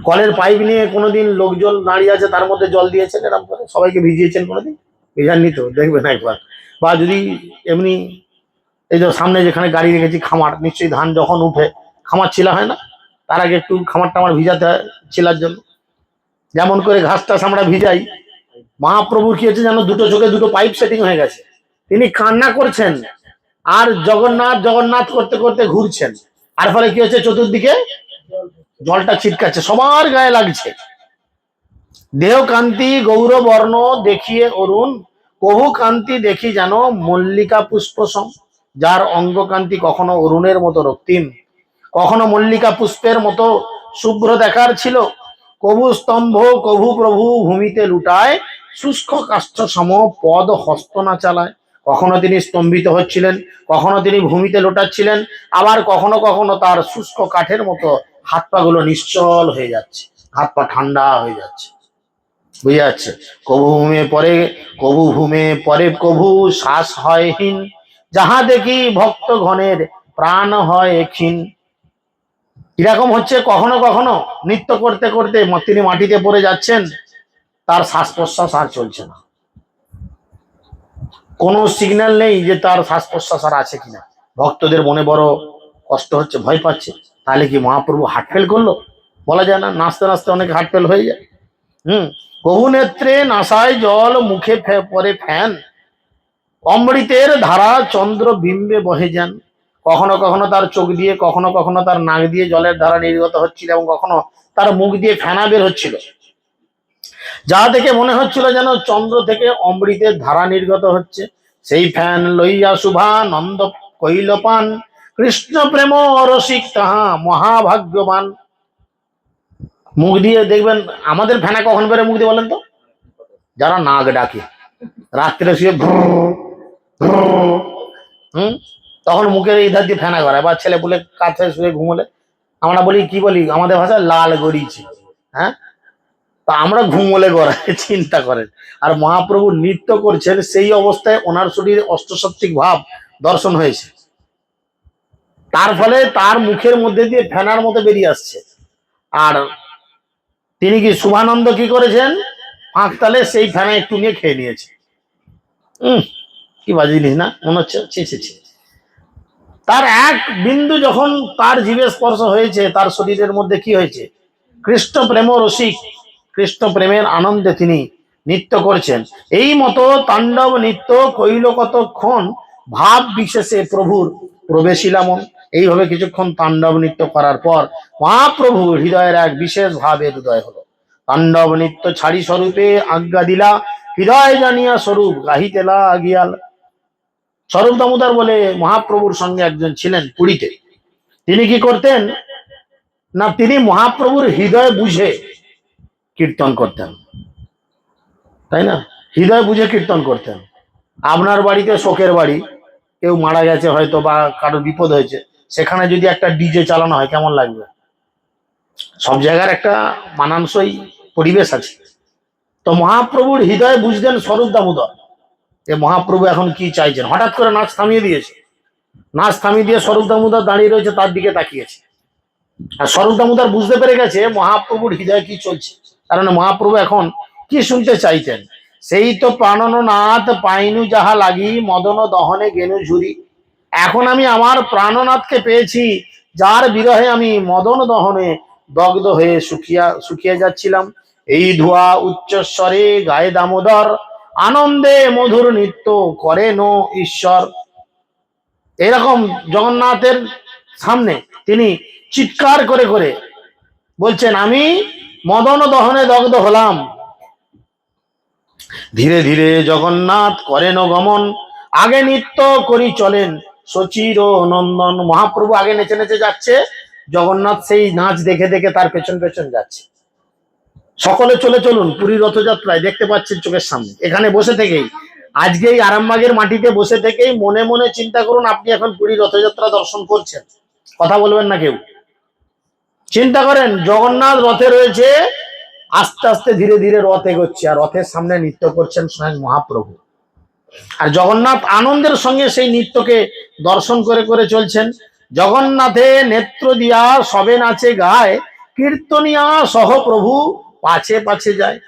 কলের পাইপ নিয়ে কোনোদিন লোকজন দাঁড়িয়ে আছে, তার মধ্যে জল দিয়েছেন এরকম করে, সবাইকে ভিজিয়েছেন কোনোদিন? ভিজাননি তো, দেখবেন একবার। বা যদি এমনি এই যে সামনে যেখানে গাড়ি রেখেছি খামার, নিশ্চয়ই ধান যখন উঠে খামার ছিলা হয় না, তার আগে একটু খামার টামার ভিজাতে হয় ছিলার জন্য। যেমন করে ঘাস টাস আমরা ভিজাই, মহাপ্রভুর কি হচ্ছে যেন দুটো চোখে দুটো পাইপ সেটিং হয়ে গেছে, তিনি কান্না করছেন আর জগন্নাথ জগন্নাথ করতে করতে ঘুরছেন, আর ফলে কি হচ্ছে চতুর্দিকে জলটা ছিটকাচ্ছে, সবার গায়ে লাগছে। দেহ কান্তি গৌরবর্ণ দেখিয়ে অরুণ, কহু কান্তি দেখি যেন মল্লিকা পুষ্প সম। যার অঙ্গ কান্তি কখনো অরুণের মতো রক্তিম, কখনো মল্লিকা পুষ্পের মতো শুভ্র দেখার ছিল। কভু স্তম্ভ কভু প্রভু ভূমিতে লুটায়, শুষ্ক কাষ্ঠ সম পদ হস্ত না চালায়। কখনো তিনি স্তম্ভিত হচ্ছিলেন, কখনো তিনি ভূমিতে লোটাচ্ছিলেন, আবার কখনো কখনো তার শুষ্ক কাঠের মতো হাত পা গুলো নিশ্চল হয়ে যাচ্ছে, হাত পা ঠান্ডা হয়ে যাচ্ছে, বুঝে যাচ্ছে? কভু ভূমে পরে কভু শ্বাস হয় হীন, যাহা দেখি ভক্ত ঘনের প্রাণ হয় ক্ষীণ। কিরকম হচ্ছে, কখনো কখনো নৃত্য করতে করতে তিনি মাটিতে পড়ে যাচ্ছেন, তার শ্বাস প্রশ্বাস আর চলছে না, কোনো সিগন্যাল নেই যে তার শ্বাস প্রশ্বাস আর আছে কিনা। ভক্তদের মনে বড় কষ্ট হচ্ছে, ভয় পাচ্ছে, তাহলে কি মহাপ্রভু হার্ট ফেল করলো? বলা যায় না, নাচতে নাচতে অনেক হার্ট ফেল হয়ে যায়। কহু নেত্রে নাসায় জল, মুখে পরে ফ্যান, অমৃতের ধারা চন্দ্র বিম্বে বহে যান। কখনো কখনো তার চোখ দিয়ে, কখনো কখনো তার নাক দিয়ে জলের ধারা নির্গত হচ্ছিল, এবং কখনো তার মুখ দিয়ে ফেনা বের হচ্ছিল, যা দেখে মনে হচ্ছিল যেন চন্দ্র থেকে অমৃতের ধারা নির্গত হচ্ছে। সেই ফ্যান লইয়া শুভা নন্দ কইল পান, কৃষ্ণ প্রেম রসিক তাহা মহাভাগ্যবান। মুখ দিয়ে দেখবেন, আমাদের ফেনা কখন বেরো মুখ দিয়ে বলেন তো? যারা নাক ডাকে, রাত্রে শুয়ে তখন মুখের এই ধার দিয়ে ফেনা করে, বা ছেলে পুলে কাছে শুয়ে ঘুমলে, আমরা বলি কি বলি আমাদের ভাষায়, লাল গড়িয়েছে। হ্যাঁ, তা আমরা ঘুমলে গড়ায়, চিন্তা করেন। আর মহাপ্রভু নৃত্য করছেন, সেই অবস্থায় ওনার শরীরে অষ্টসাত্ত্বিক ভাব দর্শন হয়েছে, তার ফলে তার মুখের মধ্যে দিয়ে ফেনার মতো বেরিয়ে আসছে। আর তিনি কি শুভানন্দ কি করেছেন, ফাঁক তালে সেই ফেনা একটু নিয়ে খেয়ে নিয়েছে। কি বাজে জিনিস না মনে হচ্ছে? ছি। তার এক বিন্দু যখন তার জীবে স্পর্শ হয়েছে, তার শরীরের মধ্যে কি হয়েছে? কৃষ্ণ প্রেম রসিক, কৃষ্ণ প্রেমের আনন্দে তিনি নৃত্য করছেন। এই মতো তাণ্ডব নৃত্য কইল কতক্ষণ, ভাব বিশেষে প্রভুর প্রবেশিলামন। এইভাবে কিছুক্ষণ তাণ্ডব নৃত্য করার পর মহাপ্রভু হৃদয়ের এক বিশেষ ভাবের হৃদয় হলো। তাণ্ডব নৃত্য ছাড়ি স্বরূপে আজ্ঞা দিলা, হৃদয় জানিয়া স্বরূপ গাহিতে লাগিয়াল। স্বরূপ দামোদর বলে মহাপ্রভুর সঙ্গে একজন ছিলেন পুরীতে। তিনি কি করতেন না, তিনি মহাপ্রভুর হৃদয় বুঝে কীর্তন করতেন, তাই না? হৃদয় বুঝে কীর্তন করতেন। আপনার বাড়িতে শোকের বাড়ি, কেউ মারা গেছে হয়তো, বা কারো বিপদ হয়েছে, সেখানে যদি একটা ডিজে চালানো হয় কেমন লাগবে? সব জায়গার একটা মানানসই পরিবেশ আছে। তো মহাপ্রভুর হৃদয় বুঝতেন স্বরূপ দামোদর, যে মহাপ্রভু এখন কি চাইছেন। হঠাৎ করে নাচ থামিয়ে দিয়েছে, নাচ থামিয়ে দিয়ে স্বরূপ দামোদর দাঁড়িয়ে রয়েছে, তার দিকে তাকিয়েছে। আর স্বরূপ দামোদর বুঝতে পেরে গেছে মহাপ্রভুর হৃদয়ে কি চলছে, কারণ মহাপ্রভু এখন কি শুনতে চাইতেন। সেই তো প্রাণনাথ পাইনু যাহা লাগি, মদন দহনে গেনু ঝুরি। এখন আমি আমার প্রাণনাথকে পেয়েছি, যার বিরহে আমি মদন দহনে দগ্ধ হয়ে শুকিয়ে যাচ্ছিলাম। এই ধোয়া উচ্চস্বরে গায়ে দামোদর, আনন্দে মধুর নৃত্য করেন ঈশ্বর। এরকম জগন্নাথের সামনে তিনি চিৎকার করে করে বলছেন, আমি মদন দহনে দগ্ধ হলাম। ধীরে ধীরে জগন্নাথ করেন গমন, আগে নৃত্য করি চলেন সচির নন্দন। মহাপ্রভু আগে নেচে নেচে যাচ্ছে, জগন্নাথ সেই নাচ দেখে দেখে তার পেছন পেছন যাচ্ছে। সকলে চলে চলুন পুরী রথযাত্রায়, দেখতে পাচ্ছেন চোখের সামনে। এখানে বসে থেকেই, আজকে এই আরামবাগের মাটিতে বসে থেকেই মনে মনে চিন্তা করুন, আপনি এখন পুরী রথযাত্রা দর্শন করছেন, কথা বলবেন না কেউ। চিন্তা করেন, জগন্নাথ রথে রয়েছে, আস্তে আস্তে ধীরে ধীরে রথ এগোচ্ছে, আর রথের সামনে নৃত্য করছেন স্বয়ং মহাপ্রভু। আর জগন্নাথ আনন্দের সঙ্গে সেই নৃত্যকে দর্শন করে করে চলছেন। জগন্নাথে নেত্র দিয়া সবে নাচে গায়, কীর্তনিয়া সহ প্রভু পাছে পাছে যায়।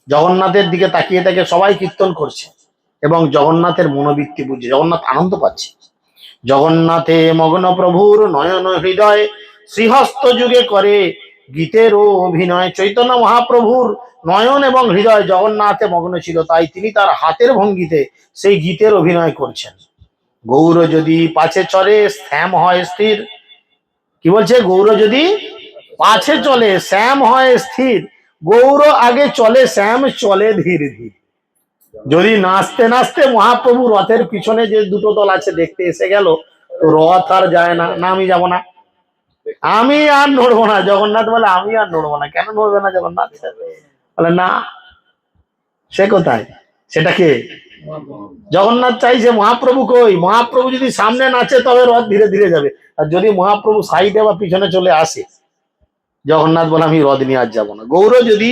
জগন্নাথের দিকে তাকিয়ে তাকে সবাই কীর্তন করছে এবং জগন্নাথের মনোবৃত্তি বুঝছে, জগন্নাথ আনন্দ পাচ্ছে। জগন্নাথে মগ্ন প্রভুর নয়ন হৃদয়, শ্রীহস্ত যুগে করে গীতের অভিনয়। চৈতন্য মহাপ্রভুর নয়ন এবং হৃদয় জগন্নাথে মগ্ন ছিল, তাই তিনি তার হাতের ভঙ্গিতে সেই গীতের অভিনয় করছেন। গৌর যদি পাছে চলে শ্যাম হয় স্থির। কি বলছে? গৌর যদি পাছে চলে শ্যাম হয় স্থির, গৌর আগে চলে শ্যাম চলে ধীর ধীর। যদি নাচতে নাচতে মহাপ্রভু রথের পিছনে যে দুটো দল আছে দেখতে এসে গেল, তো রথ আর যায় না। না আমি যাব না, আমি আর নড়বো না। জগন্নাথ বলে আমি আর নড়বো না। কেন নড়বে না জগন্নাথ? বলে না, সে কোথায়? সেটা কে? জগন্নাথ চাইছে মহাপ্রভু কই। মহাপ্রভু যদি সামনে নাচে তবে রথ ধীরে ধীরে যাবে, আর যদি মহাপ্রভু সাইডে বা পিছনে চলে আসে, জগন্নাথ বলে আমি রথ নিয়ে আর যাবো না। গৌর যদি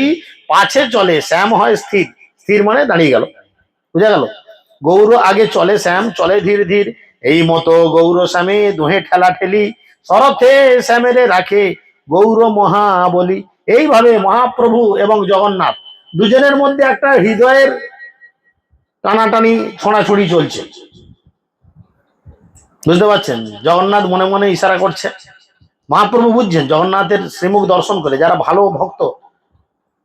পাছে চলে শ্যাম হয় স্থির। স্থির মানে দাঁড়িয়ে গেল, বুঝা গেল? গৌর আগে চলে শ্যাম চলে ধীর ধীর, এই মতো গৌর শ্যামে দুহে ঠেলা ঠেলি, শরথে শ্যামেরে রাখে গৌর মহাবলী। এইভাবে মহাপ্রভু এবং জগন্নাথ দুজনের মধ্যে একটা হৃদয়ের টানাটানি ছোঁড়াছুড়ি চলছে, বুঝতে পারছেন? জগন্নাথ মনে মনে ইশারা করছে, মহাপ্রভু বুঝছেন। জগন্নাথের শ্রীমুখ দর্শন করে যারা ভালো ভক্ত,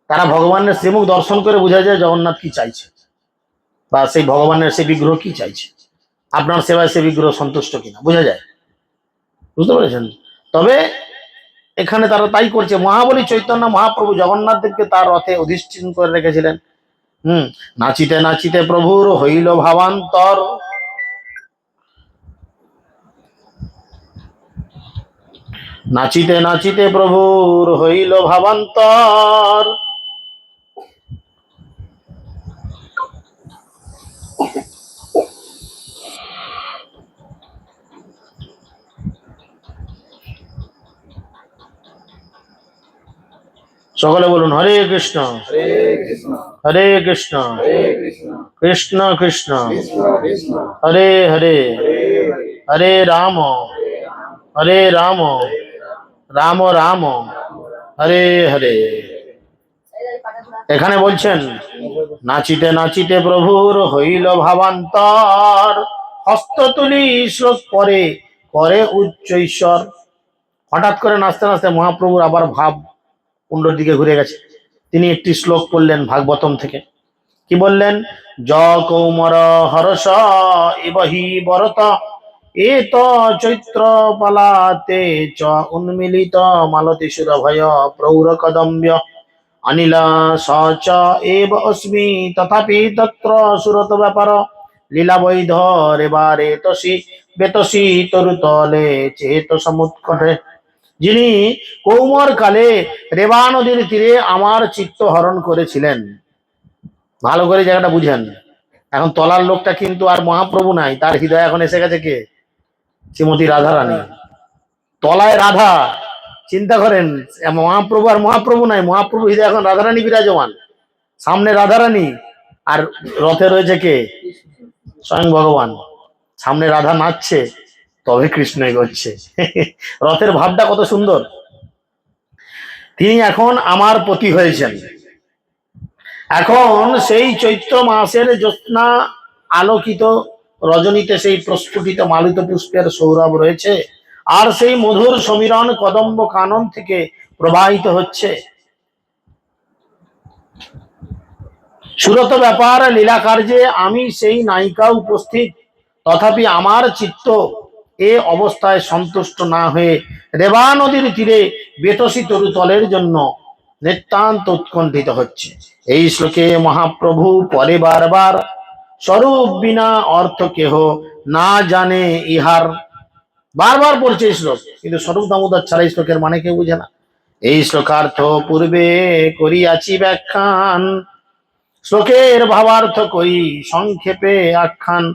তারা ভগবানের শ্রীমুখ দর্শন করে বোঝা যায় জগন্নাথ কি চাইছে, বা সেই ভগবানের সেই বিগ্রহ কি চাইছে, আপনার সেবায় সেই বিগ্রহ সন্তুষ্ট কিনা বোঝা যায়, বুঝতে পেরেছেন? তবে এখানে তারা তাই করছে। মহাবলী চৈতন্য মহাপ্রভু জগন্নাথ দেবকে তার রথে অধিষ্ঠিত করে রেখেছিলেন। নাচিতে নাচিতে প্রভুর হইল ভাবান্তর। নাচিতে নাচিতে প্রভুর হইল ভাবান্তর, সকলে বলুন হরে কৃষ্ণ হরে কৃষ্ণ কৃষ্ণ কৃষ্ণ হরে হরে, হরে রাম হরে রাম রাম রাম হরে হরে। এখানে বলছেন নাচিতে নাচিতে প্রভুর হইল ভাবান্তর, হস্ত তুলি শ্লোক পরে করে উচ্চ ঈশ্বর। হঠাৎ করে নাচতে নাচতে মহাপ্রভুর আবার ভাব কুণ্ডর দিকে ঘুরে গেছে। তিনি একটি শ্লোক পড়লেন ভাগবতম থেকে। কি বললেন? জ কৌমর হরস এবহি বরত, এ তো চৈত্র পালাতে চ উন্মিলিত মালতি সুরভয় প্রৌর কদম্ব, অনিলা সচ এব অস্মি তথাপি তত্র সুরত ব্যাপার, লীলা বৈধ রেবারে তসি বেতসি তরুতলে চেত সমুৎকটে। যিনি কৌমর কালে রেবা নদীর তীরে আমার চিত্ত হরণ করেছিলেন। ভালো করে জায়গাটা বুঝেন। এখন তলার লোকটা কিন্তু আর মহাপ্রভু নাই, তার হৃদয় এখন এসে গেছে কে? শ্রীমতী রাধারানী। তলায় রাধা, চিন্তা করেন। মহাপ্রভু আর মহাপ্রভু নাই, মহাপ্রভু হৃদয় এখন রাধারানী বিরাজমান, সামনে রাধারানী, আর রথে রয়েছে কে? স্বয়ং ভগবান। সামনে রাধা নাচছে, তবে কৃষ্ণ এগোচ্ছে। রথের ভাবটা কত সুন্দর। তিনি এখন আমার পতি হয়েছেন। এখন সেই চৈত্র মাসের জ্যোৎস্না আলোকিত রজনীতে সেই প্রস্ফুটিত মালিত পুষ্পের সৌরভ রয়েছে, আর সেই মধুর সমীরণ কদম্ব কানন থেকে প্রবাহিত হচ্ছে। সুরত ব্যাপার লীলা কার্যে আমি সেই নায়িকা উপস্থিত, তথাপি আমার চিত্ত এ অবস্থায় সন্তুষ্ট না হয়ে রেবা নদীর তীরে বেতসী তরুতলের জন্য নিতান্ত উৎকণ্ঠিত হচ্ছে। এই শ্লোকে মহাপ্রভু পরে বারবার স্বরূপ বিনা অর্থ কেহ না জানে ইহার। বারবার পড়ছে এই শ্লোক, কিন্তু স্বরূপ দামোদর ছাড়া এই শ্লোকের মানে কেউ বুঝে না। এই শ্লোকার্থ পূর্বে করিয়াছি ব্যাখ্যান, শ্লোকের ভাবার্থ করি সংক্ষেপে আখ্যান।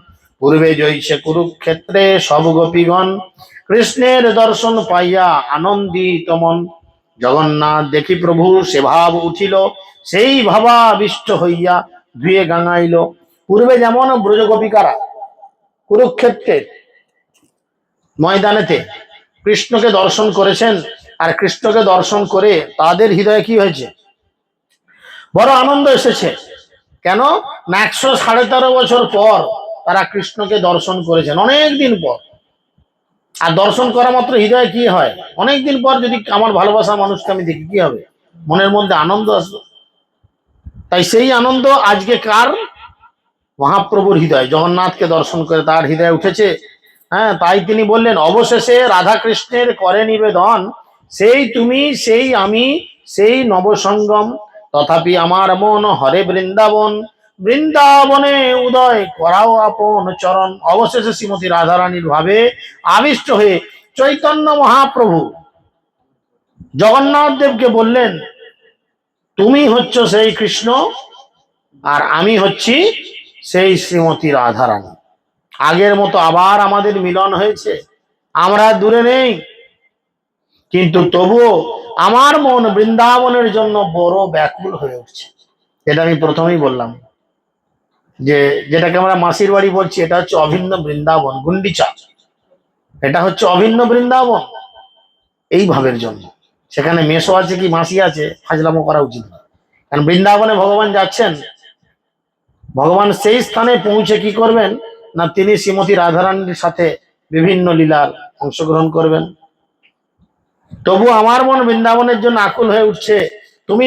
পূর্বে জৈসে কুরুক্ষেত্রে সব গোপীগণ কৃষ্ণের দর্শন পাইয়া আনন্দিত মন। জগন্নাথ দেখি প্রভু সে ভাব উঠিল, সেই ভাবাবিষ্ট হইয়া ধুয়ে গাঙাইল। পূর্বে যেমন ব্রজগোপিকারা কুরুক্ষেত্রের ময়দানেতে কৃষ্ণকে দর্শন করেছেন, আর কৃষ্ণকে দর্শন করে তাদের হৃদয়ে কি হয়েছে, বড় আনন্দ এসেছে। কেন না 113.5 বছর পর তারা কৃষ্ণকে দর্শন করেছেন, অনেক দিন পর। আর দর্শন করা মাত্র হৃদয়ে কি হয়, অনেকদিন পর যদি আমার ভালোবাসা মানুষকে আমি দেখি, কি হবে, মনের মধ্যে আনন্দ আসবে। তাই সেই আনন্দ আজকে কার, মহাপ্রভুর হৃদয়, জগন্নাথকে দর্শন করে তার হৃদয়ে উঠেছে। হ্যাঁ, তাই তিনি বললেন অবশেষে রাধা কৃষ্ণের করে নিবেদন, সেই তুমি সেই আমি সেই নবসঙ্গম। তথাপি আমার মন হরে বৃন্দাবন, বৃন্দাবনে উদয় করাও আপন চরণ। অবশেষে শ্রীমতী রাধারানীর ভাবে আবিষ্ট হয়ে চৈতন্য মহাপ্রভু জগন্নাথ দেবকে বললেন, তুমি হচ্ছ সেই কৃষ্ণ, আর আমি হচ্ছি সেই শ্রীমতী রাধারানী। আগের মতো আবার আমাদের মিলন হয়েছে, আমরা দূরে নেই, কিন্তু তবুও আমার মন বৃন্দাবনের জন্য বড় ব্যাকুল হয়ে উঠছে। এটা আমি প্রথমেই বললাম, যে যেটাকে আমরা মাসির বাড়ি বলছি, এটা হচ্ছে অভিন্ন বৃন্দাবন, গুন্ডিচা, এটা হচ্ছে অভিন্ন বৃন্দাবন এই ভাবের জন্য। সেখানে মেসো আছে কি মাসি আছে ফাজলামো করা উচিত না। কারণ বৃন্দাবনে ভগবান যাচ্ছেন, ভগবান সেই স্থানে পৌঁছে কি করবেন না, তিনি শ্রীমতী রাধারানীর সাথে বিভিন্ন লীলার অংশগ্রহণ করবেন। তবু আমার মন বৃন্দাবনের জন্য আকুল হয়ে উঠছে। তুমি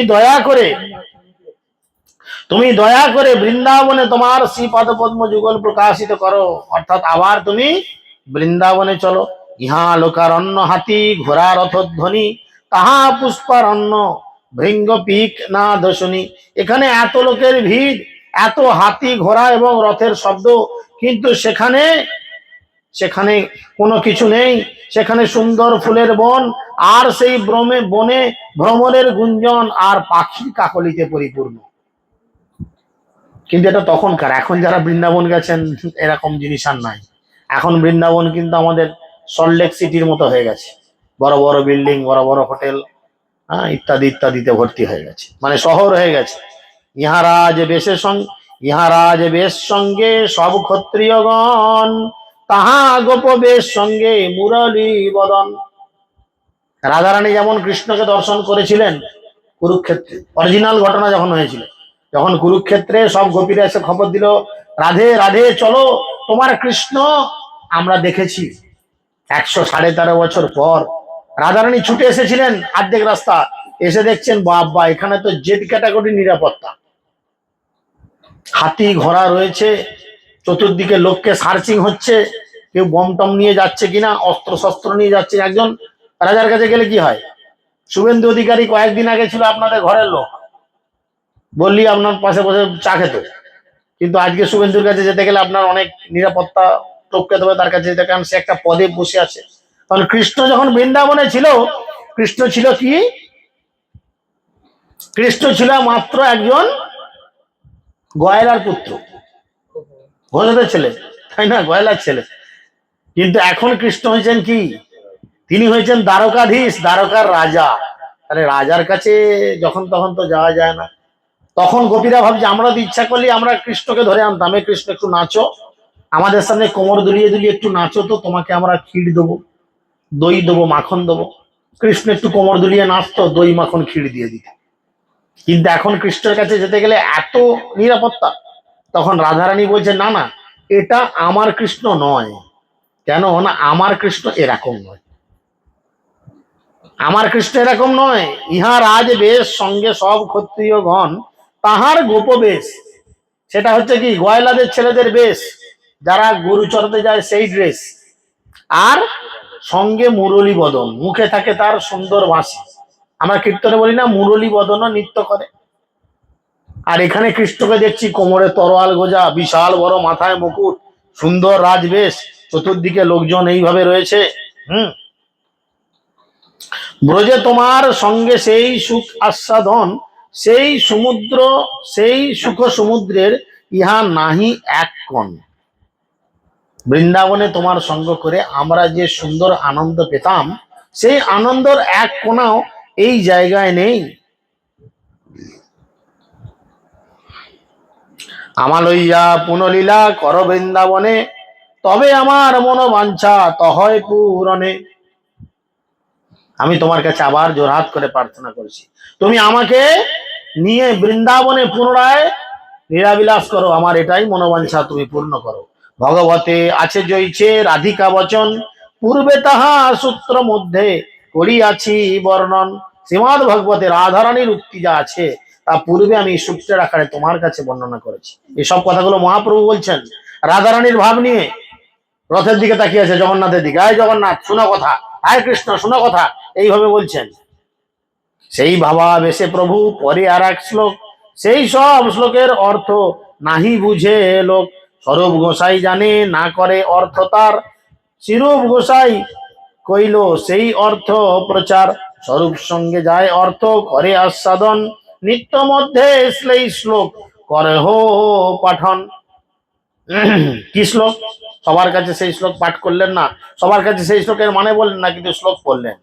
দয়া করে বৃন্দাবনে তোমার শ্রী পদ্ম যুগল প্রকাশিত করো, অর্থাৎ আবার তুমি বৃন্দাবনে চলো। ইহা লোকারণ্য হাতি ঘোড়া রথধ্বনি, তাহা পুষ্পারণ্য ভৃঙ্গ পিক না দশনী। এখানে এত লোকের ভিড়, এত হাতি ঘোড়া এবং রথের শব্দ, কিন্তু সেখানে সেখানে কোনো কিছু নেই। সেখানে সুন্দর ফুলের বন, আর সেই বনে ভ্রমরের গুঞ্জন আর পাখির কাকলিতে পরিপূর্ণ। কিন্তু এটা তখনকার, এখন যারা বৃন্দাবন গেছেন এরকম জিনিস আর নাই। এখন বৃন্দাবন কিন্তু আমাদের সল্টলেক সিটির মতো হয়ে গেছে, বড় বড় বিল্ডিং, বড় বড় হোটেল, হ্যাঁ, ইত্যাদি ইত্যাদিতে ভর্তি হয়ে গেছে, মানে শহর হয়ে গেছে। ইহারাজ বেশ সঙ্গে সব ক্ষত্রিয়গণ, তাহা গোপ বেশ সঙ্গে মুরলী বদন। রাধারানী যেমন কৃষ্ণকে দর্শন করেছিলেন কুরুক্ষেত্রে, অরিজিনাল ঘটনা যখন হয়েছিল, যখন কুরুক্ষেত্রে সব গোপীরা এসে খবর দিল, রাধে রাধে চলো, তোমার কৃষ্ণ আমরা দেখেছি। 113.5 বছর পর রাধারানী ছুটে এসেছিলেন অর্ধেক রাস্তা, এসে দেখছেন বাবা এখানে তো জেড ক্যাটাগরি নিরাপত্তা, হাতি ঘোড়া রয়েছে, চতুর্দিকে লোককে সার্চিং হচ্ছে, কেউ বম টম নিয়ে যাচ্ছে কিনা, অস্ত্র শস্ত্র নিয়ে যাচ্ছে। একজন রাজার কাছে গেলে কি হয়, শুভেন্দু অধিকারী কয়েকদিন আগে ছিল আপনাদের ঘরের লোক, বললি আপনার পাশে বসে চা খেত, কিন্তু আজকে শুভেন্দুর কাছে যেতে গেলে আপনার অনেক নিরাপত্তা টপকে দেবে তার কাছে যেতে, কারণ সে একটা পদে বসে আছে। কারণ কৃষ্ণ যখন বৃন্দাবনে ছিল, কৃষ্ণ ছিল কি, কৃষ্ণ ছিল মাত্র একজন গয়লার পুত্র, ঘোষের ছেলে, তাই না, গয়লার ছেলে। কিন্তু এখন কৃষ্ণ হয়েছেন কি, তিনি হয়েছেন দ্বারকাধীশ, দ্বারকার রাজা। তাহলে রাজার কাছে যখন তখন তো যাওয়া যায় না। তখন গোপীরা ভাবছে আমরা তো ইচ্ছা করলে আমরা কৃষ্ণকে ধরে আনতাম, কৃষ্ণ একটু নাচো, আমাদের সামনে কোমর দুলিয়ে দুলিয়ে একটু নাচো, তো তোমাকে আমরা ক্ষীর দেবো, দই দেবো, মাখন দেবো। কৃষ্ণ একটু কোমর দুলিয়ে নাচতো, দই মাখন ক্ষীর দিয়ে দিত। কিন্তু এখন কৃষ্ণের কাছে যেতে গেলে এত নিরাপত্তা। তখন রাধারানী বলছে না না, এটা আমার কৃষ্ণ নয়। কেন না, আমার কৃষ্ণ এরকম নয়, আমার কৃষ্ণ এরকম নয়। ইহা রাজ বেশ সঙ্গে সব ক্ষত্রিয়গণ, তাহার গোপ বেশ, সেটা হচ্ছে কি গয়লাদের ছেলেদের বেশ, যারা গরু চড়াতে যায় সেই ড্রেস, আর সঙ্গে মুরলী বদন, মুখে থাকে তার সুন্দর বাঁশি। আমরা কীর্তনে বলি না, মুরলী বদন নৃত্য করে। আর এখানে কৃষ্ণকে দেখছি কোমরে তরোয়াল গোজা, বিশাল বড় মাথায় মুকুট, সুন্দর রাজবেশ, চতুর্দিকে লোকজন এইভাবে রয়েছে। ব্রজে তোমার সঙ্গে সেই সুখ আস্বাদন, সেই সমুদ্র, সেই সুখ সমুদ্রের ইহা নাহি এক কোণ। বৃন্দাবনে তোমার সঙ্গ করে আমরা যে সুন্দর আনন্দ পেতাম, সেই আনন্দর এক কোণাও এই জায়গায় নেই। আমা লইয়া পুনলীলা কর বৃন্দাবনে, তবে আমার মনোবাঞ্ছা তহয় পূরণে। আমি তোমার কাছে আবার জোরহাত করে প্রার্থনা করছি, তুমি আমাকে নিয়ে বৃন্দাবনে পুনরায় লীলাবিলাস করো, আমার এটাই মনোবাঞ্ছা, তুমি পূর্ণ করো। ভগবতে আছে জয়ছে রাধিকা বচন, পূর্বে তাহা সূত্র মধ্যে করিয়াছি বর্ণন। শ্রীমদ ভগবতে রাধারানীর উক্তি যা আছে তা পূর্বে আমি সূত্রের আকারে তোমার কাছে বর্ণনা করেছি। এসব কথাগুলো মহাপ্রভু বলছেন রাধারানীর ভাব নিয়ে। রথের দিকে তাকিয়ে আছে, জগন্নাথের দিকে, আয় জগন্নাথ শোনো কথা, আয় কৃষ্ণ শোনো কথা, এইভাবে বলছেন। সেই ভাবা বেশে প্রভু পরে আর এক শ্লোক, সেই সব শ্লোকের অর্থ নাহি বুঝে লোক। স্বরূপ গোসাই জানে না করে অর্থ তার, শিরূপ গোসাই কইল সেই অর্থ প্রচার। স্বরূপ সঙ্গে যায় অর্থ করে আস্বাদন, নিত্য মধ্যে এই শ্লোক করে হো পাঠন। কি শ্লোক? সবার কাছে সেই শ্লোক পাঠ করলেন না, সবার কাছে সেই শ্লোকের মানে বললেন না, কিন্তু শ্লোক পড়লেন।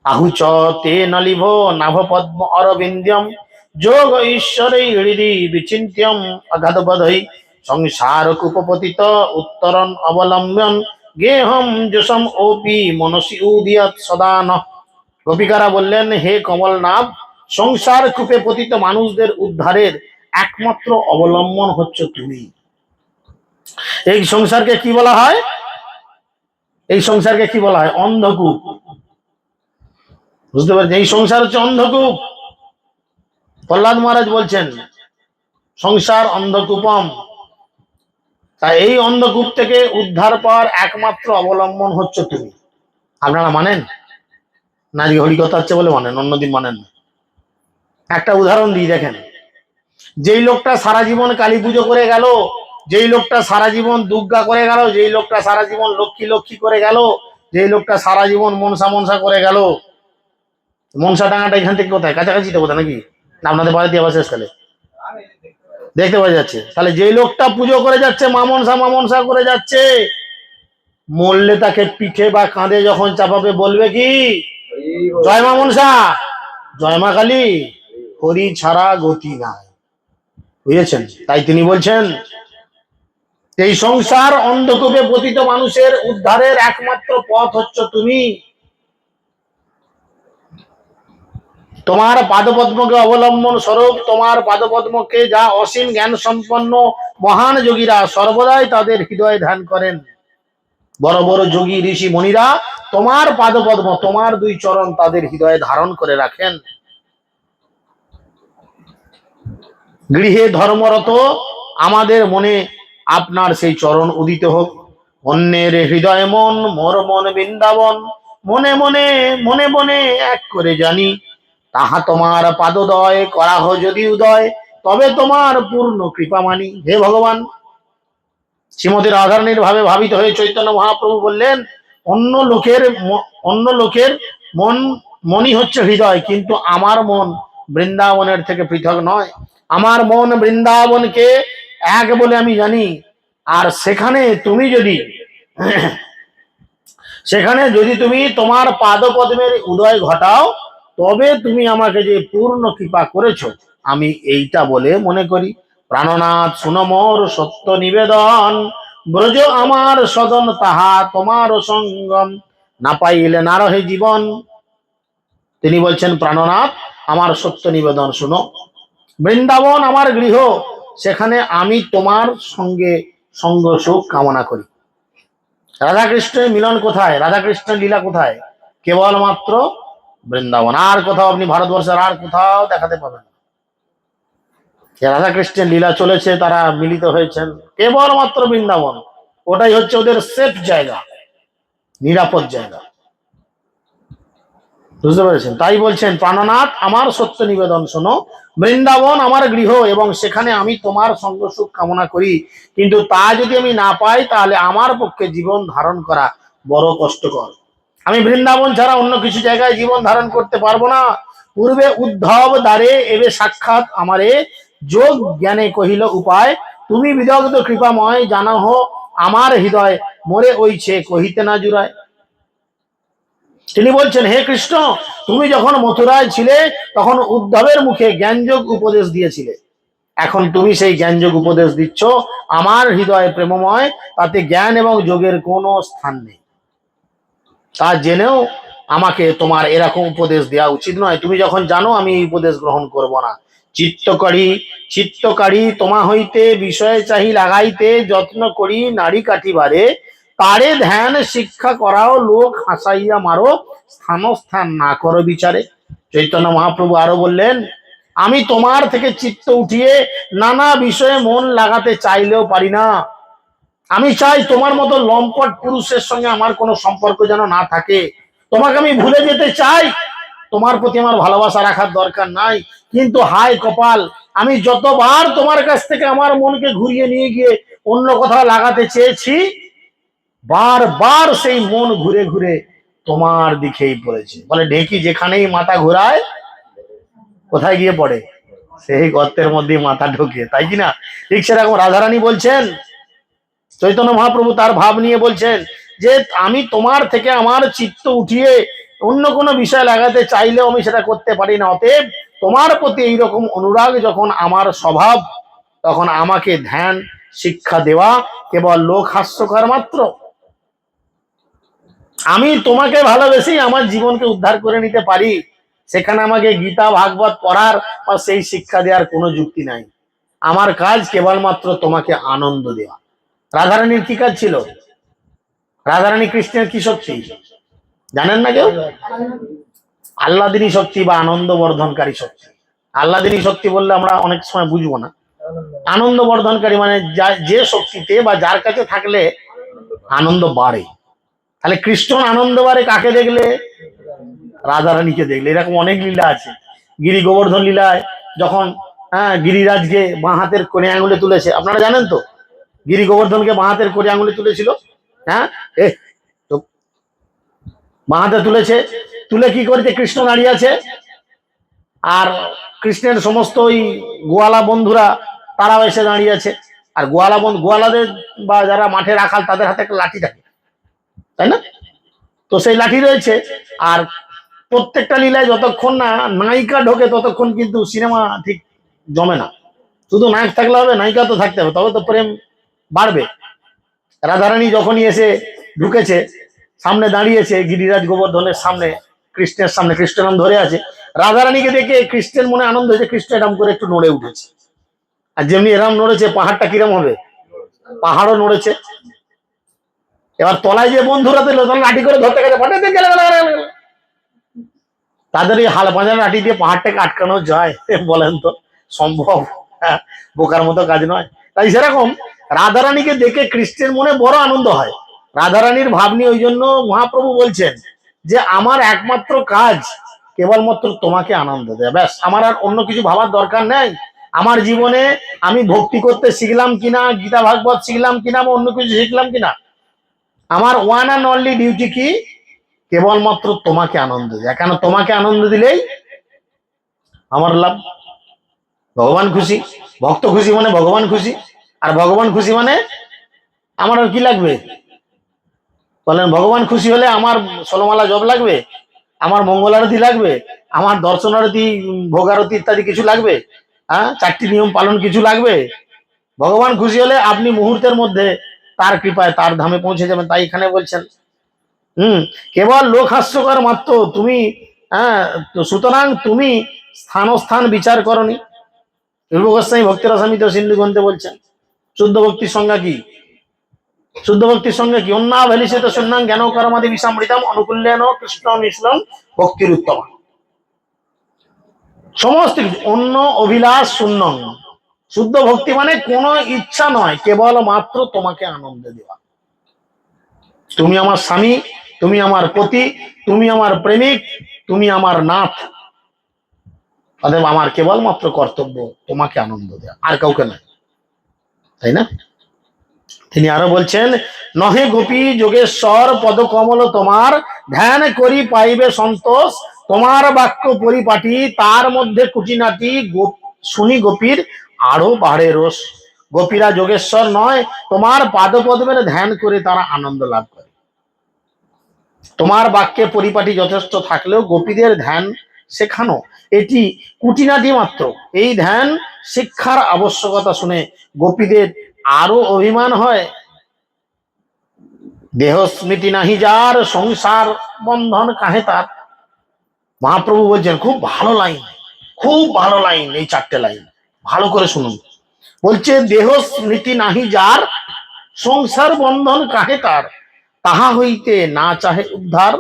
আহুচ তে নলিভ নাভ পদ্ম অরবিন্দ্যম, যোগ ঈশ্বরে হৃদি বিচিন্ত্যম অগাধ বধৈ, সংসার কুপপতিত উত্তরণ অবলম্বন, গেহম যশম ওপি মনসি উদিয়ত সদান। গোপিকারা বললেন, হে কমলনাভ, সংসার কূপে পতিত মানুষদের উদ্ধারের একমাত্র অবলম্বন হচ্ছে তুমি। এই সংসারকে কি বলা হয়? এই সংসারকে কি বলা হয়? অন্ধকূপ। বুঝতে পারছেন? এই সংসার হচ্ছে অন্ধকূপ। প্রহ্লাদ মহারাজ বলছেন সংসার অন্ধকূপম। তাই এই অন্ধকূপ থেকে উদ্ধার পাওয়ার একমাত্র অবলম্বন হচ্ছে তুমি। আপনারা মানেন না? আজকে হরিকথা হচ্ছে বলে মানেন, অন্যদিন মানেন না। একটা উদাহরণ দিই, দেখেন। যেই লোকটা সারা জীবন কালী পুজো করে গেল, যেই লোকটা সারা জীবন দুর্গা করে গেল, যেই লোকটা সারা জীবন লক্ষ্মী লক্ষ্মী করে গেল, যেই লোকটা সারা জীবন মনসা মনসা করে গেল, মনসা ডাঙাটা এখান থেকে কোথায়? কাছাকাছি তো কোথায় নাকি? না আপনাদের বাড়িতে আবার শেষকালে দেখতে পাওয়া যাচ্ছে। তাহলে যেই লোকটা পুজো করে যাচ্ছে, মা মনসা করে যাচ্ছে, মরলে তাকে পিঠে বা কাঁধে যখন চাপাবে বলবে কি? জয় মা মনসা, জয় মা কালী, হরি ছাড়া গতি নাই। বুঝেছেন? তাই তিনি বলছেন এই সংসার অন্ধকূপে পতিত মানুষের উদ্ধারের একমাত্র পথ হচ্ছে তুমি। তোমার পাদপদ্মকে অবলম্বন স্বরূপ, তোমার পাদপদ্মকে যা অসীম জ্ঞান সম্পন্ন মহান যোগীরা সর্বদাই তাদের হৃদয়ে ধ্যান করেন। বড় বড় যোগী ঋষি মণিরা তোমার পাদপদ্ম, তোমার দুই চরণ তাদের হৃদয়ে ধারণ করে রাখেন। গৃহে ধর্মরত আমাদের মনে আপনার সেই চরণ উদিত হোক। অন্যের হৃদয় মন, মোর মন বৃন্দাবন, মনে মনে মনে মনে এক করে জানি, তাহা তোমার পাদদয় করাহ যদি উদয়, তবে তোমার পূর্ণ কৃপা মানি। হে ভগবান, শ্রীমতী রাধারানীর ভাবে ভাবিত হয়ে চৈতন্য মহাপ্রভু বললেন, অন্য লোকের মন মনই হচ্ছে হৃদয়, কিন্তু আমার মন বৃন্দাবনের থেকে পৃথক নয়। আমার মন বৃন্দাবনকে এক বলে আমি জানি। আর সেখানে যদি তুমি তোমার পাদপদ্মের উদয় ঘটাও, তবে তুমি আমাকে যে পূর্ণ কৃপা করেছো আমি এইটা বলে মনে করি। প্রাণনাথ শুনো মোর সত্য নিবেদন, ব্রজ আমার সদন তাহা তোমার সঙ্গম, না পাইলে না রহে জীবন। তিনি বলছেন, প্রাণনাথ আমার সত্য নিবেদন শুনো, বৃন্দাবন আমার গৃহ, সেখানে আমি তোমার সঙ্গে সঙ্গ সুখ কামনা করি। রাধাকৃষ্ণের মিলন কোথায়? রাধাকৃষ্ণের লীলা কোথায়? কেবলমাত্র বৃন্দাবন। আর কোথাও আপনি ভারতবর্ষের আর কোথাও দেখাতে পাবেন না। রাধাকৃষ্ণের লীলা চলেছে, তারা মিলিত হয়েছেন কেবলমাত্র বৃন্দাবন। ওটাই হচ্ছে ওদের সেফ জায়গা, নিরাপদ জায়গা। বুঝতে পেরেছেন? তাই বলছেন, প্রাণনাথ আমার সত্য নিবেদন শোনো, বৃন্দাবন আমার গৃহ এবং সেখানে আমি তোমার সঙ্গ সুখ কামনা করি, কিন্তু তা যদি আমি না পাই তাহলে আমার পক্ষে জীবন ধারণ করা বড় কষ্টকর। আমি বৃন্দাবন ছাড়া অন্য কিছু জায়গায় জীবন ধারণ করতে পারবো না। পূর্বে উদ্ধব দ্বারে এবে সাক্ষাৎ আমারে, যোগ জ্ঞানে কহিল উপায়, তুমি বিদগ্ধ কৃপাময় জানাহ আমার হৃদয়, মোরে ওইছে কহিতে না জুড়ায়। তিনি বলছেন, হে কৃষ্ণ, তুমি যখন মথুরায় ছিলে তখন উদ্ধবের মুখে জ্ঞানযোগ উপদেশ দিয়েছিলে, এখন তুমি সেই জ্ঞানযোগ উপদেশ দিচ্ছ। আমার হৃদয় প্রেমময়, তাতে জ্ঞান এবং যোগের কোনো স্থান নেই। তা জেনেও আমাকে তোমার এরকম উপদেশ দেওয়া উচিত নয়। তুমি যখন জানো আমি এই উপদেশ গ্রহণ করব না। চিত্তকারী তোমা হইতে বিষয়ে চাহি লাগাইতে, যত্ন করি নারী কাটিবারে, তারে ধ্যান শিক্ষা করাও লোক হাসাইয়া মারো, স্থান না করো বিচারে। চৈতন্য মহাপ্রভু আরো বললেন, আমি তোমার থেকে চিত্ত উঠিয়ে নানা বিষয়ে মন লাগাতে চাইলেও পারি না। আমি চাই তোমার মতো লম্পট পুরুষের সঙ্গে আমার কোনো সম্পর্ক যেন না থাকে। তোমাকে আমি ভুলে যেতে চাই, তোমার প্রতি আমার ভালোবাসা রাখার দরকার নাই। কিন্তু হায় কপাল, আমি যতবার তোমার কাছ থেকে আমার মনকে ঘুরিয়ে নিয়ে গিয়ে অন্য কোথাও লাগাতে চেয়েছি, বারবার সেই মন ঘুরে ঘুরে তোমার দিকেই পড়েছে। বলে ঢেকি যেখানেই মাথা ঘোরায় কোথায় গিয়ে পড়ে? সেই গর্তের মধ্যে মাথা ঢোকে, তাই কিনা? ঠিক সেরকম রাধারানী বলছেন, চৈতন্য মহাপ্রভু তার ভাব নিয়ে বলছেন যে আমি তোমার থেকে আমার চিত্ত উঠিয়ে অন্য কোনো বিষয় লাগাতে চাইলেও আমি সেটা করতে পারি না। অতএব তোমার প্রতি এইরকম অনুরাগ যখন আমার স্বভাব, তখন আমাকে ধ্যান শিক্ষা দেওয়া কেবল লোক হাস্যকর মাত্র। আমি তোমাকে ভালোবেসেই আমার জীবনকে উদ্ধার করে নিতে পারি, সেখানে আমাকে গীতা ভাগবত পড়ার বা সেই শিক্ষা দেওয়ার কোনো যুক্তি নাই। আমার কাজ কেবলমাত্র তোমাকে আনন্দ দেওয়া। রাধারানীর কি কাজ ছিল? রাধারানী কৃষ্ণের কি শক্তি জানেন না কেউ? আল্লাদিনী শক্তি বা আনন্দ বর্ধনকারী শক্তি। আল্লাদিনী শক্তি বললে আমরা অনেক সময় বুঝবো না। আনন্দ বর্ধনকারী মানে যে শক্তিতে বা যার কাছে থাকলে আনন্দ বাড়ে। তাহলে কৃষ্ণ আনন্দ বাড়ে কাকে দেখলে? রাধারানীকে দেখলে। এরকম অনেক লীলা আছে। গিরি গোবর্ধন লীলায় যখন গিরিরাজকে বাঁ হাতের কোণে আঙুলে তুলেছে, আপনারা জানেন তো? গিরি গোবর্ধনকে বাঁ হাতের কোণে আঙুলে তুলেছিল। হ্যাঁ, তো বাঁ হাতে তুলেছে, তুলে কি করেছে? কৃষ্ণ দাঁড়িয়ে আছে, আর কৃষ্ণের সমস্ত ওই গোয়ালা বন্ধুরা তারাও এসে দাঁড়িয়ে আছে। আর গোয়ালাদের বা যারা মাঠে রাখাল তাদের হাতে একটা লাঠি থাকে, তাই না? তো সেই লাঠি রয়েছে। আর প্রত্যেকটা লীলায় যতক্ষণ না নায়িকা ঢোকে ততক্ষণ কিন্তু সিনেমা ঠিক জমে না। শুধু নায়ক থাকলে হবে? নায়িকা তো থাকতে হবে, তবে তো প্রেম বাড়বে। রাধারানী যখনই এসে ঢুকেছে, সামনে দাঁড়িয়েছে গিরিরাজ গোবর্ধনের সামনে, কৃষ্ণের সামনে, কৃষ্ণ নাম ধরে আছে। রাধারানীকে দেখে কৃষ্ণের মনে আনন্দ হয়েছে, কৃষ্ণ এরম করে একটু নড়ে উঠেছে। আর যেমনি এরম নড়েছে, পাহাড়টা কিরম হবে? পাহাড়ও নড়েছে। এবার তলায় যে বন্ধুরা দিল, লাঠি করে ধরতে গেছে, তাদের এই হাল পাঁজা লাঠি দিয়ে পাহাড়টাকে আটকানো যায়? বলেন তো, সম্ভব? বোকার মতো কাজ নয়। তাই সেরকম রাধারানীকে দেখে কৃষ্ণের মনে বড় আনন্দ হয়। রাধারানীর ভাবনি, ওই জন্য মহাপ্রভু বলছেন যে আমার একমাত্র কাজ কেবলমাত্র তোমাকে আনন্দ দেয়, ব্যাস। আমার আর অন্য কিছু ভাবার দরকার নেই। আমার জীবনে আমি ভক্তি করতে শিখলাম কিনা, গীতা ভাগবত শিখলাম কিনা, বা অন্য কিছু শিখলাম কিনা, আমার ওয়ান অ্যান্ড অনলি ডিউটি কি? কেবলমাত্র তোমাকে আনন্দ দেয়। কেন? তোমাকে আনন্দ দিলেই আমার লাভ, ভগবান খুশি। ভক্ত খুশি মানে ভগবান খুশি, আর ভগবান খুশি মানে আমার আর কি লাগবে বলেন? ভগবান খুশি হলে আমার ষোলমালা জপ লাগবে, আমার মঙ্গল আরতি লাগবে, আমার দর্শন আরতি, ভোগারতি ইত্যাদি কিছু লাগবে? হ্যাঁ, 4টি নিয়ম পালন কিছু লাগবে? ভগবান খুশি হলে আপনি মুহূর্তের মধ্যে তার কৃপায় তার ধামে পৌঁছে যাবেন। তাই এখানে বলছেন কেবল লোক হাস্যকর মাত্র তুমি। হ্যাঁ, সুতরাং তুমি স্থান বিচার করনি। রূপ গোস্বামী ভক্তি রসামিত সিন্ধু গ্রন্থে বলছেন শুদ্ধ ভক্তির সংজ্ঞা কি? শুদ্ধ ভক্তির সঙ্গে কি? অন্যাভেলিসিত শূন্যাং জ্ঞান কর্মাদি বিষামৃতম অনুকূল্যেন কৃষ্ণ নিশ্লম ভক্তির উত্তম। সমস্ত অন্য অভিলাষ শূন্যং। শুদ্ধ ভক্তি মানে কোনো ইচ্ছা নয়, কেবল মাত্র তোমাকে আনন্দ দেওয়া। তুমি আমার স্বামী, তুমি আমার পতি, তুমি আমার প্রেমিক, তুমি আমার নাথ, অতএব আমার কেবলমাত্র কর্তব্য তোমাকে আনন্দ দেয়া, আর কাউকে নয়, তাই না? তিনি আরো বলছেন, নহে গোপী যোগেশ্বর পদকমল তোমার, ধ্যান করি পাইবে সন্তোষ, তোমার বাক্য পরিপাটি, তার মধ্যে কুটিনাটি, শুনি গোপীর আরো বাড়ে রোষ। গোপীরা যোগেশ্বর নয়, তোমার পাদপদ্মের ধ্যান করে তারা আনন্দ লাভ করে। তোমার বাক্যে পরিপাটি যথেষ্ট থাকলেও গোপীদের ধ্যান শেখানো এটি কুটিনাটি মাত্র। এই ধ্যান শিক্ষার আবশ্যকতা শুনে গোপীদের আরো অভিমান হয়। দেহ স্মৃতি নাহি যার, সংসার বন্ধন কাহে তার। মহাপ্রভু বলছেন, খুব ভালো লাইন, খুব ভালো লাইন, এই চারটে লাইন ভালো করে শুনুন। বলছে, দেহ স্মৃতি নাহি যার, সংসার বন্ধন কাহে তার, তাহা হইতে না চাহে উদ্ধার,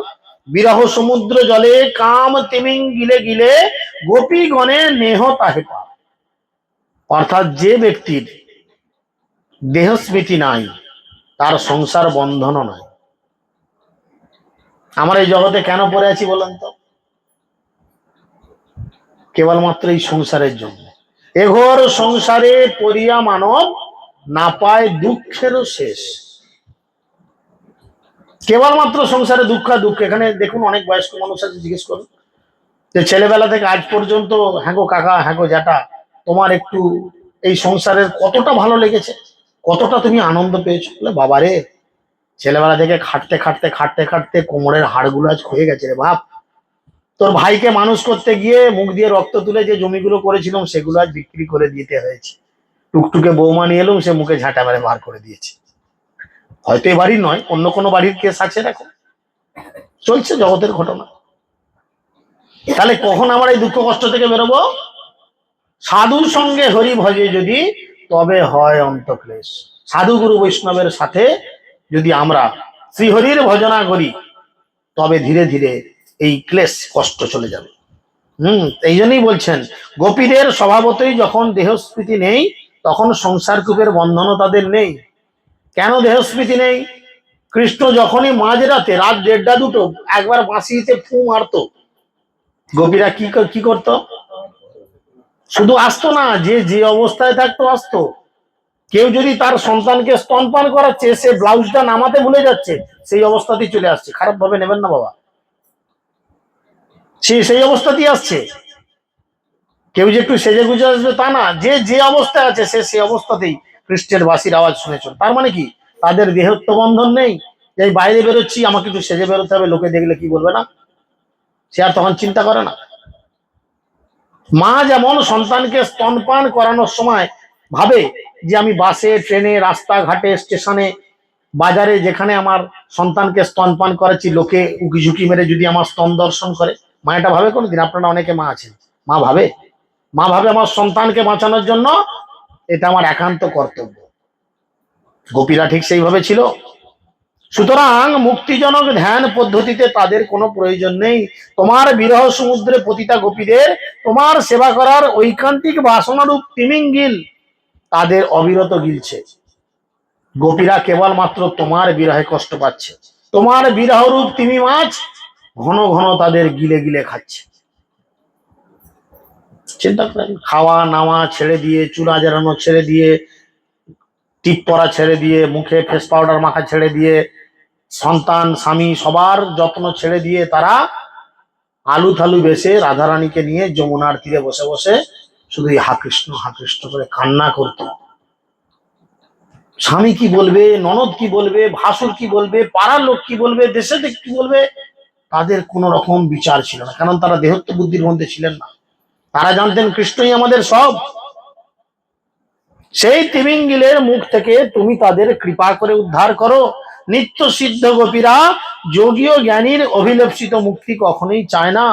বিরহ সমুদ্র জলে কাম তিমিং গিলে গিলে, গোপী গণে নেহ তাহে পার। অর্থাৎ যে ব্যক্তির দেহ স্মৃতি নাই, তার সংসার বন্ধনও নাই। আমরা এই জগতে কেন পড়ে আছি বলেন তো? কেবলমাত্র এই সংসারের জন্য। এঘোর সংসারে পড়িয়া মানব, না পায় দুঃখেরও শেষ। কেবলমাত্র সংসারে দুঃখ দুঃখ। এখানে দেখুন, অনেক বয়স্ক মানুষ আছে, জিজ্ঞেস করুন যে ছেলেবেলা থেকে আজ পর্যন্ত, হ্যাঁ গো কাকা, হ্যাঁ গো জ্যাঠা, তোমার একটু এই সংসারের কতটা ভালো লেগেছে, কতটা তুমি আনন্দ পেয়েছো? বলে, বাবারে, ছেলেবেলা থেকে খাটতে খাটতে খাটতে খাটতে কোমরের হাড়গুলো আজ ক্ষয়ে গেছে রে বাপ। তোর ভাইকে মানুষ করতে গিয়ে মুখ দিয়ে রক্ত তুলে যে জমিগুলো করেছিলাম, সেগুলো আজ বিক্রি করে দিতে হয়েছে। টুকটুকে বৌমা নিয়ে এলুম, সে মুখে ঝাঁটা মেরে বার করে দিয়েছে। হয়তো এ বাড়ির নয়, অন্য কোনো বাড়ির কেস আছে, দেখো চলছে জগতের ঘটনা। তাহলে কখন আমরা এই দুঃখ কষ্ট থেকে বেরোবো? সাধুর সঙ্গে হরি ভজে যদি, তবে হয় অন্তক্লেশ। সাধু গুরু বৈষ্ণবের সাথে যদি আমরা শ্রীহরির ভজনা করি, তবে ধীরে ধীরে এই ক্লেশ কষ্ট চলে যাবে। এই জন্যই বলছেন, গোপীদের স্বভাবতই যখন দেহস্মৃতি নেই, তখন সংসার কূপের বন্ধনও তাদের নেই। কেন দেহস্মৃতি নেই? কৃষ্ণ যখনই মাঝরাতে, রাত 1:30-2 একবার বাঁশিতে ফু মারতো, গোপীরা কি করতো? শুধু আসতো না, যে যে অবস্থায় থাকতো আসতো। কেউ যদি তার সন্তানকে স্তনপান করাচ্ছে, সে ব্লাউজটা নামাতে ভুলে যাচ্ছে, সেই অবস্থাতেই চলে আসছে। খারাপ ভাবে নেবেন না বাবা, সে সেই অবস্থাতেই আসছে। কেউ যে একটু সেজে গুজে আসবে তা না, যে যে অবস্থায় আছে সে সেই অবস্থাতেই কৃষ্ণের বাঁশির আওয়াজ শুনেছ। তার মানে কি? তাদের দেহত্ব বন্ধন নেই। যে বাইরে বেরোচ্ছি, আমাকে একটু সেজে বেরোতে হবে, লোকে দেখলে কি বলবে না, সে আর তখন চিন্তা করে না। মা যেমন সন্তানকে স্তনপান করানোর সময় ভাবে যে আমি বাসে, ট্রেনে, রাস্তাঘাটে, স্টেশনে, বাজারে, যেখানে আমার সন্তানকে স্তনপান করাচ্ছি, লোকে উকি ঝুঁকি মেরে যদি আমার স্তন দর্শন করে, মা এটা ভাবে কোনোদিন? আপনারা অনেকে মা আছেন, মা ভাবে? মা ভাবে আমার সন্তানকে বাঁচানোর জন্য এটা আমার একান্ত কর্তব্য। গোপীরা ঠিক সেইভাবে ছিল। সুতরাং মুক্তিজনক ধ্যান পদ্ধতিতে তাদের কোনো প্রয়োজন নেই। তোমার বিরহ সমুদ্রে পতিতা গোপীদের তোমার সেবা করার ঐকান্তিক বাসনারূপ তিমিঙ্গিল তাদের অবিরত গিলছে। গোপীরা কেবলমাত্র তোমার বিরহে কষ্ট পাচ্ছে। তোমার বিরহরূপ তিমি মাছ ঘন ঘন তাদের গিলে গিলে খাচ্ছে। চিন্তা করেন, খাওয়া নাওয়া ছেড়ে দিয়ে, চুলা জ্বালানো ছেড়ে দিয়ে, টিপ পরা ছেড়ে দিয়ে, মুখে ফেস পাউডার মাখা ছেড়ে দিয়ে, সন্তান স্বামী সবার যত্ন ছেড়ে দিয়ে, তারা আলু থালু বেসে রাধারানীকে নিয়ে যমুনার তীরে বসে বসে শুধু হা কৃষ্ণ করে কান্না করত। স্বামী কি বলবে, ননদ কি বলবে, ভাসুর কি বলবে, পাড়ার লোক কি বলবে, দেশে কি বলবে, তাদের কোন রকম বিচার ছিল না। কারণ তারা দেহত্ব বুদ্ধির মধ্যে ছিলেন না। তারা জানতেন কৃষ্ণই আমাদের সব। সেই তিমিঙ্গিলের মুখ থেকে তুমি তাদের কৃপা করে উদ্ধার করো। নিত্য সিদ্ধ গোপীরা যোগীয় জ্ঞানীর অভিলেপসিত মুক্তি কখনোই চায় না।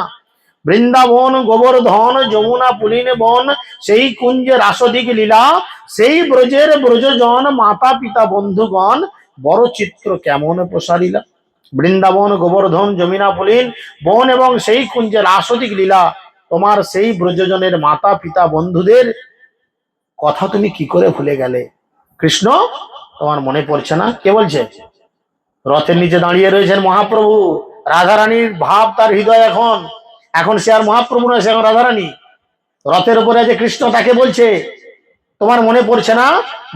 বৃন্দাবন গোবর্ধন যমুনা পুলিন বন, সেই কুঞ্জে রাসদিক লীলা, সেই ব্রজের ব্রজজন মাতা পিতা বন্ধুগণ, বড় চিত্র কেমন প্রসারিলা। বৃন্দাবন গোবর্ধন যমুনা পুলিন বন এবং সেই কুঞ্জে রাসদিক লীলা, তোমার সেই ব্রজজনের মাতা পিতা বন্ধুদের কথা তুমি কি করে ভুলে গেলে? কৃষ্ণ, তোমার মনে পড়ছে না? কে বলছে? রথের নিচে দাঁড়িয়ে রয়েছেন মহাপ্রভু। রাধারানীর ভাব তার হৃদয় এখন। এখন সে আর মহাপ্রভু নয়, সে এখন রাধারানী। রথের উপরে যে কৃষ্ণ, তাকে বলছে তোমার মনে পড়ছে না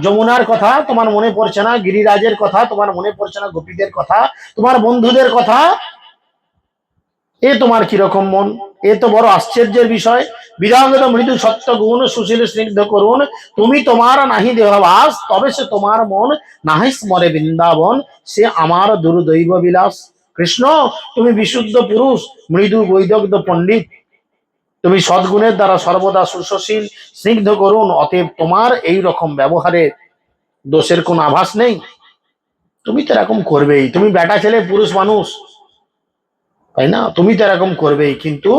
যমুনার কথা, তোমার মনে পড়ছে না গিরিরাজের কথা, তোমার মনে পড়ছে না গোপীদের কথা, তোমার বন্ধুদের কথা, এ তোমার কিরকম মন? এ তো বড় আশ্চর্যের বিষয়। বিরাঙ্গত মৃদু সত্য গুণ সুশীল স্নিগ্ধ করুন, তুমি তোমার নাহি দেহবাস, তবে সে তোমার মন নাহি স্মরে বৃন্দাবন, সে আমার দুর্দৈব বিলাস। কৃষ্ণ, তুমি বিশুদ্ধ পুরুষ, মৃদু বৈদগ্ধ পণ্ডিত, তুমি সদ্গুণের দ্বারা সর্বদা সুশীল স্নিগ্ধ করুন, অতএব তোমার এই রকম ব্যবহারে দোষের কোন আভাস নেই। তুমি তো এরকম করবেই, তুমি বেটা ছেলে, পুরুষ মানুষ, তাই না? তুমি তো এরকম করবেই, কিন্তু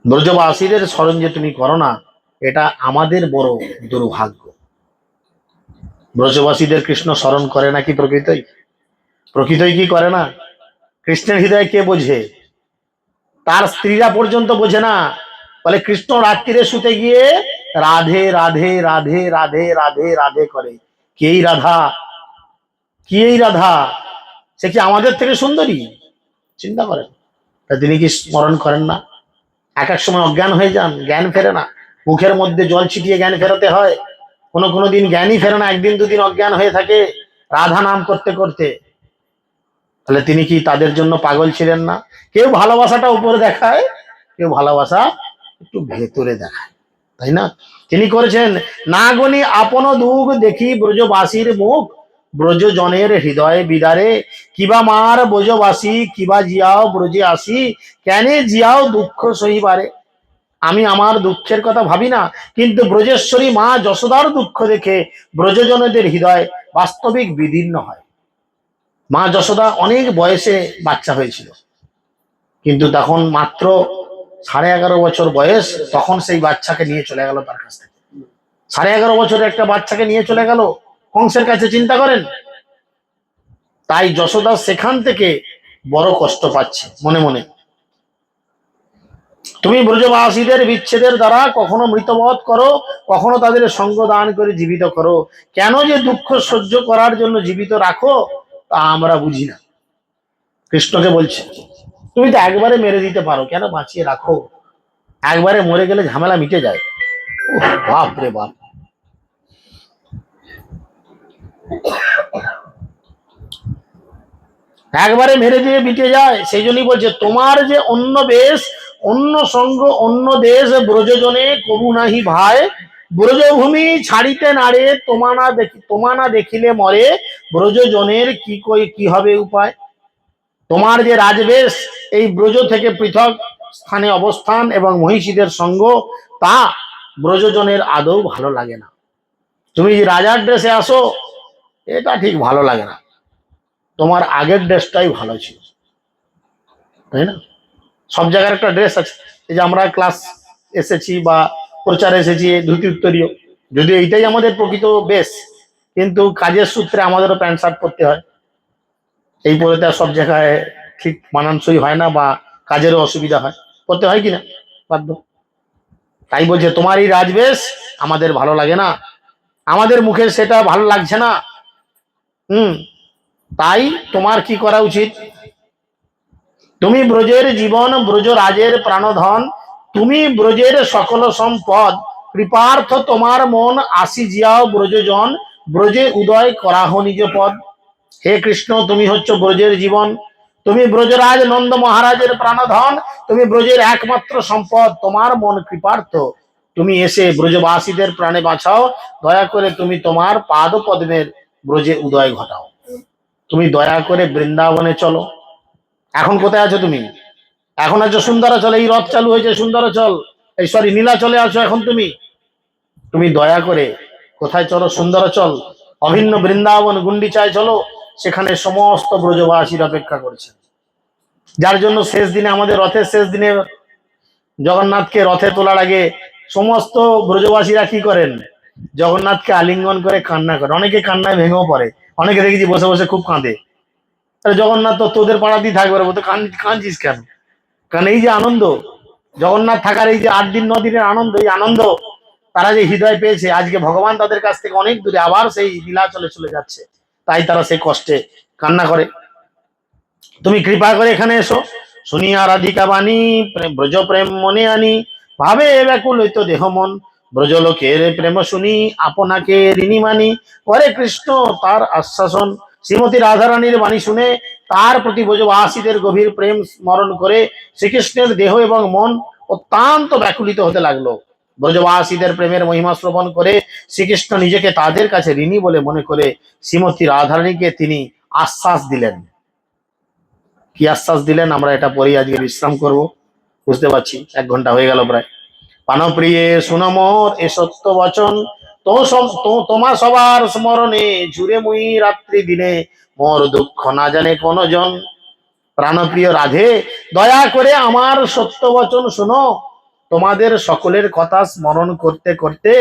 ব্রজবাসীদের স্মরণ যে তুমি করো না, এটা আমাদের বড় দুর্ভাগ্য। ব্রজবাসীদের কৃষ্ণ স্মরণ করে নাকি প্রকৃতই? প্রকৃতই কি করে না? কৃষ্ণের হৃদয় কে বোঝে? তার স্ত্রীরা পর্যন্ত বোঝে না। বলে কৃষ্ণ রাত্রিরে শুতে গিয়ে রাধে রাধে রাধে রাধে রাধে রাধে করে। কে এই রাধা? কি এই রাধা? সে কি আমাদের থেকে সুন্দরী? চিন্তা করেন। তা তিনি কি স্মরণ করেন না? এক এক সময় অজ্ঞান হয়ে যান, জ্ঞান ফেরে না, মুখের মধ্যে জল ছিটিয়ে জ্ঞান ফেরাতে হয়। কোনো দিন জ্ঞানই ফেরে না, একদিন দুদিন অজ্ঞান হয়ে থাকে রাধা নাম করতে করতে। তাহলে তিনি কি তাদের জন্য পাগল ছিলেন না? কেউ ভালোবাসাটা উপরে দেখায়, কেউ ভালোবাসা একটু ভেতরে দেখায়, তাই না? তিনি করেছেন, না গনি আপন দুঃখ দেখি ব্রজবাসীর মুখ, ব্রজজনের হৃদয়ে বিদারে, কিবা মার ব্রজবাসী, কিবা জিয়াও ব্রজে আসি, কেন জিয়াও দুঃখ সহিবারে। আমি আমার দুঃখের কথা ভাবি না, কিন্তু ব্রজেশ্বরী মা যশোদার দুঃখ দেখে ব্রজজনদের হৃদয় বাস্তবিক বিদীর্ণ হয়। মা যশোদা অনেক বয়সে বাচ্চা হয়েছিল, কিন্তু তখন মাত্র 11.5 বছর বয়স, তখন সেই বাচ্চাকে নিয়ে চলে গেল তার কাছ থেকে। 11.5 বছরের একটা বাচ্চাকে নিয়ে চলে গেল কংসের কাছে, চিন্তা করেন। তাই যশোদা সেখান থেকে বড় কষ্ট পাচ্ছে মনে মনে। তুমি ব্রজবাসীদের বিচ্ছেদের দ্বারা কখনো মৃতবধ করো, কখনো তাদের সঙ্গ দান করে জীবিত করো। কেন যে দুঃখ সহ্য করার জন্য জীবিত রাখো, তা আমরা বুঝি না। কৃষ্ণকে বলছে, তুমি তো একবারে মেরে দিতে পারো, কেন বাঁচিয়ে রাখো? একবারে মরে গেলে ঝামেলা মিটে যায়। ওহ, বাপ রে বাপ। একবারে মেরে দিয়ে মিটে যায়, সেই জন্যই বলছে, তোমার যে অন্য বেশ, অন্য সঙ্গ, অন্য দেশ, ব্রজজনে কবু নাহি ভাই, ব্রজভূমি ছাড়িতে নারে, তোমা না দেখিলে মরে, ব্রজজনের কি হবে উপায়। তোমার যে রাজবেশ, এই ব্রজ থেকে পৃথক স্থানে অবস্থান এবং মহিষীদের সঙ্গ, তা ব্রজজনের আদৌ ভালো লাগে না। তুমি যে রাজার ড্রেসে আসো, এটা ঠিক ভালো লাগে না। তোমার আগের ড্রেসটাই ভালো ছিল, তাই না? সব জায়গার একটা ড্রেস আছে। এই যে আমরা ক্লাস এসেছি বা প্রচার এসেছি, ধুতি উত্তরীয়, যদিও এইটাই আমাদের প্রকৃত বেশ, কিন্তু কাজের সূত্রে আমাদেরও প্যান্ট শার্ট পরতে হয়। এই পরেতে সব জায়গায় ঠিক মানানসই হয় না, বা কাজেরও অসুবিধা হয়, করতে হয় কিনা, বাধ্য। তাই বলছে, তোমার এই রাজবেশ আমাদের ভালো লাগে না, আমাদের মুখে সেটা ভালো লাগছে না। তাই তোমার কি করা উচিত? তুমি ব্রজের জীবন, ব্রজ রাজের প্রাণধন, তুমি ব্রজের সকল সম্পদ, কৃপার্থ তোমার মন আসি জিয়াও ব্রজজন, ব্রজে উদয় করাহ নিজ পদ। হে কৃষ্ণ, তুমি হচ্ছ ব্রজের জীবন, তুমি ব্রজরাজ নন্দ মহারাজের প্রাণধন, তুমি ব্রজের একমাত্র সম্পদ, তোমার মন কৃপার্থ, তুমি এসে ব্রজবাসীদের প্রাণে বাঁচাও। দয়া করে তুমি তোমার পাদ পদ্মের ব্রজে উদয় ঘটাও। তুমি দয়া করে বৃন্দাবনে চলো। এখন কোথায় আছো তুমি? এখন আছো সুন্দরাচল, এই রথ চালু হয়েছে সুন্দরাচল, এই সরি নীলাচলে আছো এখন তুমি। তুমি দয়া করে কোথায় চলো? সুন্দরাচল, অভিন্ন বৃন্দাবন গুন্ডিচায় চলো, সেখানে সমস্ত ব্রজবাসীর অপেক্ষা করছে। যার জন্য শেষ দিনে, আমাদের রথের শেষ দিনে জগন্নাথকে রথে তোলার আগে সমস্ত ব্রজবাসীরা কি করেন? জগন্নাথকে আলিঙ্গন করে কান্না করে, অনেকে কান্নায় ভেঙেও পড়ে, অনেকে দেখেছি বসে বসে খুব কাঁদে। জগন্নাথ তো তোদের পাড়াতেই থাকবে, তো কাঁদছিস কেন? কারণ এই যে আনন্দ, জগন্নাথ থাকার এই যে 8 দিন 9 দিনের আনন্দ, এই আনন্দ তারা যে হৃদয় পেয়েছে, আজকে ভগবান তাদের কাছ থেকে অনেক দূরে আবার সেই নীলাচলে চলে যাচ্ছে, তাই তারা সেই কষ্টে কান্না করে। তুমি কৃপা করে এখানে এসো, শুনিয়া রাধিকা বাণী ব্রজ প্রেম মনে আনি, ভাবে ব্যাকুল হইত দেহ মন, ব্রজলোকের প্রেম শুনি আপনাকে ঋণী মানি। পরে কৃষ্ণ তার আশ্বাসন, শ্রীমতী রাধারানীর বাণী শুনে তার প্রতি ব্রজবাসীদের গভীর প্রেম স্মরণ করে শ্রীকৃষ্ণের দেহ এবং মন অত্যন্ত ব্যাকুলিত হতে লাগলো। ব্রজবাসীদের প্রেমের মহিমা শ্রবণ করে শ্রীকৃষ্ণ নিজেকে তাদের কাছে ঋণী বলে মনে করে শ্রীমতী রাধারানীকে তিনি আশ্বাস দিলেন। কি আশ্বাস দিলেন আমরা এটা পরেই আজকে বিশ্রাম করব। বুঝতে পারছি 1 ঘন্টা হয়ে গেল প্রায়। প্রাণপ্রিয়ে শুনো মোর এ সত্য বচন, তোমার সবার স্মরণে জুড়ে মুই রাত্রি দিনে, মোর দুঃখ না জানে কোন জন। প্রাণপ্রিয় রাধে, দয়া করে আমার সত্য বচন শোনো। তোমাদের সকলের কথা স্মরণ করতে করতে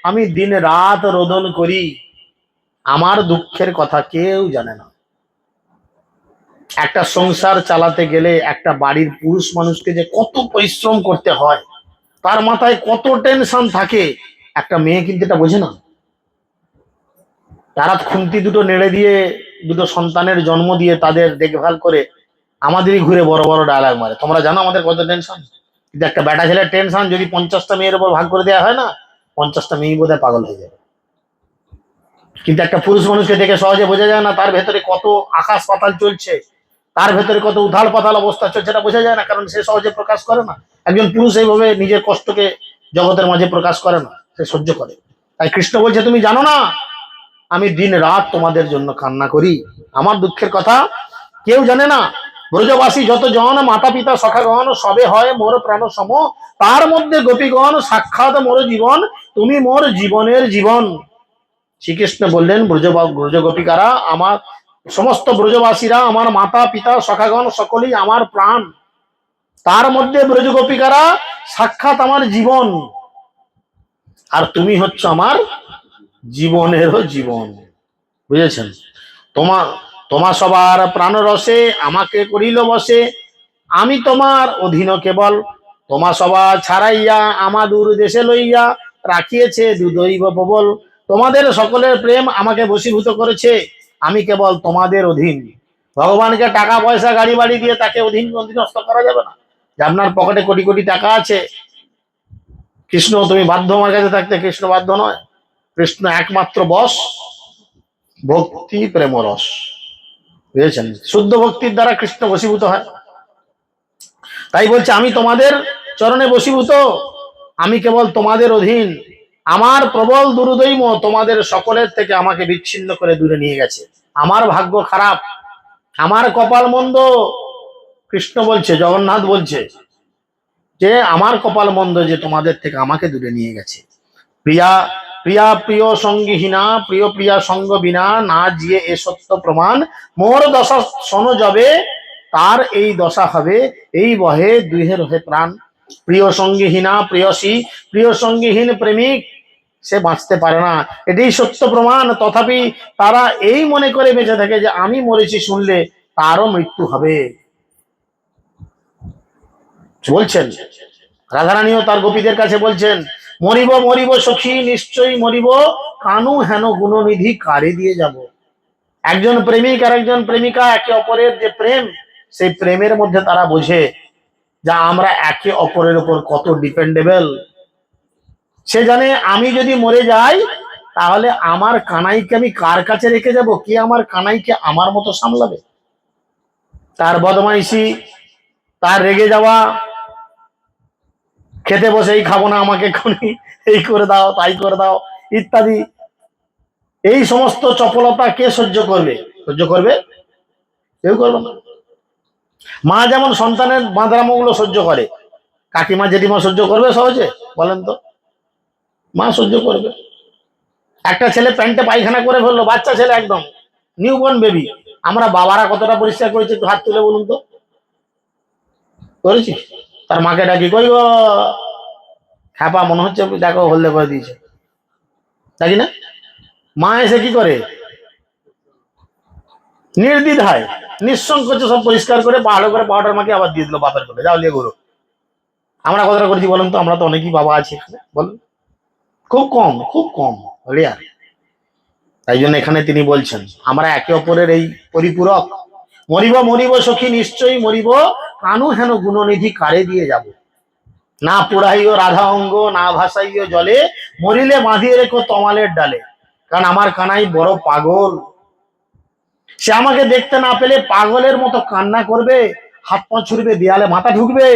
আমি দিন রাত রোদন করি, আমার দুঃখের কথা কেউ জানে না। একটা সংসার চালাতে গেলে একটা বাড়ির পুরুষ মানুষকে যে কত পরিশ্রম করতে হয়, তার মাথায় কত টেনশন থাকে, একটা মেয়ে কিন্তু এটা বোঝে না। তারা খুন্তি দুটো নেড়ে দিয়ে দুটো সন্তানের জন্ম দিয়ে তাদের দেখভাল করে আমাদেরই ঘুরে বড় বড় ডায়লগ মারে। তোমরা জানো আমাদের কত টেনশন। কিন্তু একটা বেটা ছেলের টেনশন যদি 50টা মেয়ের উপর ভাগ করে দেওয়া হয় না, 50টা মেয়ে বোধহয় পাগল হয়ে যাবে। কিন্তু একটা পুরুষ মানুষকে দেখে সহজে বোঝা যায় না তার ভেতরে কত আকাশ পাতাল চলছে, তার ভেতরে কত উথাল পাতাল অবস্থা চলছে, এটা বোঝা যায় না, কারণ সে সহজে প্রকাশ করে না। একজন পুরুষ এইভাবে নিজের কষ্টকে জগতের মাঝে প্রকাশ করে না, সে সহ্য করে। তাই কৃষ্ণ বলছে তুমি জানো না আমি দিন রাত তোমাদের জন্য কান্না করি, আমার দুঃখের কথা কেউ জানে না। ব্রজবাসী যত জন মাতা পিতা সখাগণ সবে হয় মোর প্রাণ সম, তার মধ্যে গোপীগণ সাক্ষাৎ মোর জীবন, তুমি মোর জীবনের জীবন। শ্রীকৃষ্ণ বললেন ব্রজ গোপিকারা আমার, সমস্ত ব্রজবাসীরা আমার মাতা পিতা সখাগণ সকলেই আমার প্রাণ, তার মধ্যে ব্রজ গোপিকারা সাক্ষাৎ আমার জীবন, আর তুমি হচ্ছে আমার জীবনেরও জীবন। বুঝেছেন? তোমার তোমার সবার প্রাণ রসে আমাকে করিল বসে, আমি তোমার অধীন কেবল, তোমা সবার ছাড়াইয়া আমাদুর দেশে লইয়া রাখিয়েছে দুদৈব প্রবল। তোমাদের সকলের প্রেম আমাকে বশীভূত করেছে, আমি কেবল তোমাদের অধীন। ভগবানকে টাকা পয়সা গাড়ি বাড়ি দিয়ে তাকে অধীনস্থ করা যাবে না। যে আপনার পকেটে কোটি কোটি টাকা আছে, কৃষ্ণ তুমি বাধ্য আমার কাছে থাকতে, কৃষ্ণ বাধ্য নয়। কৃষ্ণ একমাত্র বশ ভক্তি প্রেম রস। বুঝেছেন? শুদ্ধ ভক্তির দ্বারা কৃষ্ণ বশীভূত হয়। তাই বলছে আমি তোমাদের চরণে বশীভূত, আমি কেবল তোমাদের অধীন। আমার প্রবল দুর্দৈব তোমাদের সকলের থেকে আমাকে বিচ্ছিন্ন করে দূরে নিয়ে গেছে। আমার ভাগ্য খারাপ, আমার কপাল মন্দ। কৃষ্ণ বলছে, জগন্নাথ বলছে যে আমার কপাল মন্দ যে তোমাদের থেকে আমাকে দূরে নিয়ে গেছে। প্রিয়া প্রিয়া প্রিয় সঙ্গীহীনা, প্রিয় প্রিয়া সঙ্গ বিনা না জিয়ে এ সত্য প্রমাণ, মোর দশা শোন যাবে তার এই দশা হবে, এই বহে দুহের হয়ে প্রাণ। প্রিয় সঙ্গীহীনা প্রিয়সী, প্রিয় সঙ্গীহীন প্রেমিক সে বাঁচতে পারে না, এটাই সত্য প্রমাণ। তথাপি তারা এই মনে করে বেঁচে থাকে যে আমি মরেছি শুনলে তারও মৃত্যু হবে। বলছেন রাধারানীও তার গোপীদের কাছে বলছেন, মরিব মরিব সখী নিশ্চয়ই মরিব, কানু হেন গুণনিধি কারে দিয়ে যাব। একজন প্রেমিক আর একজন প্রেমিকা একে অপরের যে প্রেম, সেই প্রেমের মধ্যে তারা বোঝে যা আমরা একে অপরের উপর কত ডিপেন্ডেবল। সে জানে আমি যদি মরে যাই তাহলে আমার কানাইকে আমি কার কাছে রেখে যাব, কে আমার কানাইকে আমার মতো সামলাবে। তার বদমাইশি, তার রেগে যাওয়া, খেতে বসে এই খাবো না আমাকে এক্ষুনি এই করে দাও তাই করে দাও ইত্যাদি, এই সমস্ত চপলতা কে সহ্য করবে? সহ্য করবে? কেউ করবে না। মা যেমন সন্তানের বাঁদরামোগুলো সহ্য করে, কাকিমা জেঠিমা সহ্য করবে সহজে? বলেন তো। মা সহ্য করবে। একটা ছেলে প্যান্টে পায়খানা করে ফেললো, বাচ্চা ছেলে একদম নিউবর্ন বেবি, আমরা বাবারা কতটা পরিষ্কার করেছি একটু হাত তুলে বলুন তো, করেছি? তার মাকে ডাকি, কই গো খ্যাপা মনে হচ্ছে দেখো হলদে করে দিয়েছে, তাই না? মা এসে কি করে? নির্দ্বিধায় নিঃসংকোচে সব পরিষ্কার করে ভালো করে পাউডার মাকে আবার দিয়ে দিল বাপের কোলে, যাও লিয়ে ঘুরো। আমরা কতটা করেছি বলেন তো? আমরা তো অনেকই বাবা আছি এখানে, বলুন। খুব কম, খুব কম, রেয়ার। তাই জন্য এখানে তিনি বলছেন আমরা একে অপরের এই পরিপূরক। মরিব মরিব সখী নিশ্চয়ই মরিব, কানু হেন গুণনিধি কারে দিয়ে যাব? না পুড়াইও রাধা অঙ্গ, না ভাসাইও জলে, মরিলে বাঁধিয়ে রেখো তমালের ডালে। কারণ আমার কানাই বড় পাগল, সে আমাকে দেখতে না পেলে পাগলের মতো কান্না করবে, হাত পা ছুড়বে, দেয়ালে মাথা ঢুকবে,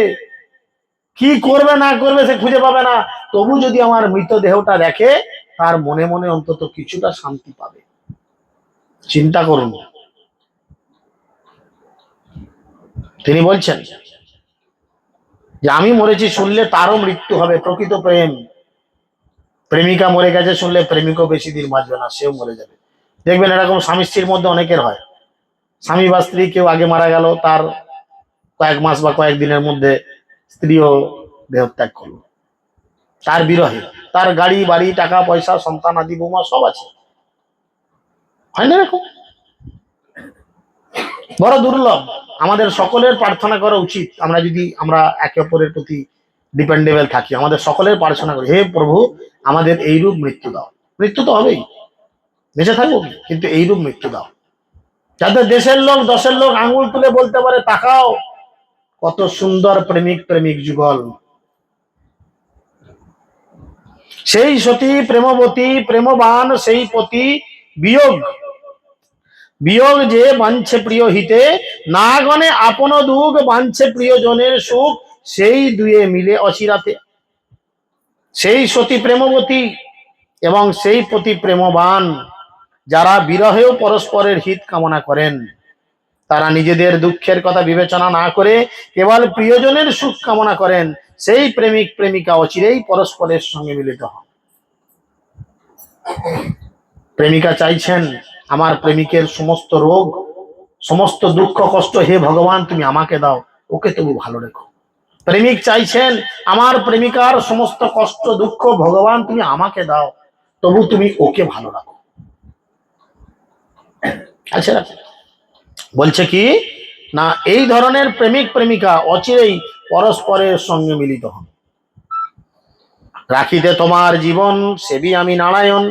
কি করবে না করবে সে খুঁজে পাবে না। তবু যদি আমার মৃতদেহটা দেখে, তার মনে মনে অন্তত কিছুটা শান্তি পাবে। চিন্তা করুন। তিনি বলছেন যে আমি মরেছি শুনলে তারও মৃত্যু হবে। প্রকৃত প্রেম, প্রেমিকা মরে গেছে শুনলে প্রেমিকও বেশি দিন বাঁচবে না, সেও মরে যাবে। দেখবেন এরকম স্বামী স্ত্রীর মধ্যে অনেকের হয়, স্বামী বা স্ত্রী কেউ আগে মারা গেল, তার কয়েক মাস বা কয়েকদিনের মধ্যে স্ত্রীও দেহত্যাগ করলো, তার বিরহে। তার গাড়ি বাড়ি টাকা পয়সা সন্তান আদি বৌমা সব আছে, হয় না এরকম? বড় দুর্লভ। আমাদের সকলের প্রার্থনা করা উচিত, আমরা একে অপরের প্রতি ডিপেন্ডেবল থাকি, আমাদের সকলের প্রার্থনা করি, হে প্রভু আমাদের এইরূপ মৃত্যু দাও। মৃত্যু তো হবেই, বেঁচে থাকবো কিন্তু এইরূপ মৃত্যু দাও, যাতে দেশের লোক দশের লোক আঙুল তুলে বলতে পারে তাকাও কত সুন্দর প্রেমিক প্রেমিক যুগল। সেই সতী প্রেমবতী প্রেমবান সেই পতি, বিয়োগ বিয়োগ যে বাঞ্ছে প্রিয় হিতে, না গণে আপন দুঃখ বাঞ্ছে প্রিয়জনের সুখ, সেই দুয়ে মিলে অচিরাতে। সেই সতী প্রেমবতী এবং সেই পতি প্রেমবান, যারা বিরহেও পরস্পরের হিত কামনা করেন, তারা নিজেদের দুঃখের কথা বিবেচনা না করে কেবল প্রিয়জনের সুখ কামনা করেন, সেই প্রেমিক প্রেমিকা অচিরেই পরস্পরের সঙ্গে মিলিত হন। প্রেমিকা চাইছেন আমার প্রেমিকের সমস্ত রোগ সমস্ত দুঃখ কষ্ট হে ভগবান তুমি আমাকে দাও, ওকে তবু ভালো রেখো। প্রেমিক চাইছেন আমার প্রেমিকার সমস্ত কষ্ট দুঃখ ভগবান তুমি আমাকে দাও, তবু তুমি ওকে ভালো রাখো। আচ্ছা, বলছে কি না, এই ধরনের প্রেমিক প্রেমিকা অচিরেই পরস্পরের সঙ্গে মিলিত হন। রাখিতে তোমার জীবন সেবি আমি নারায়ণ,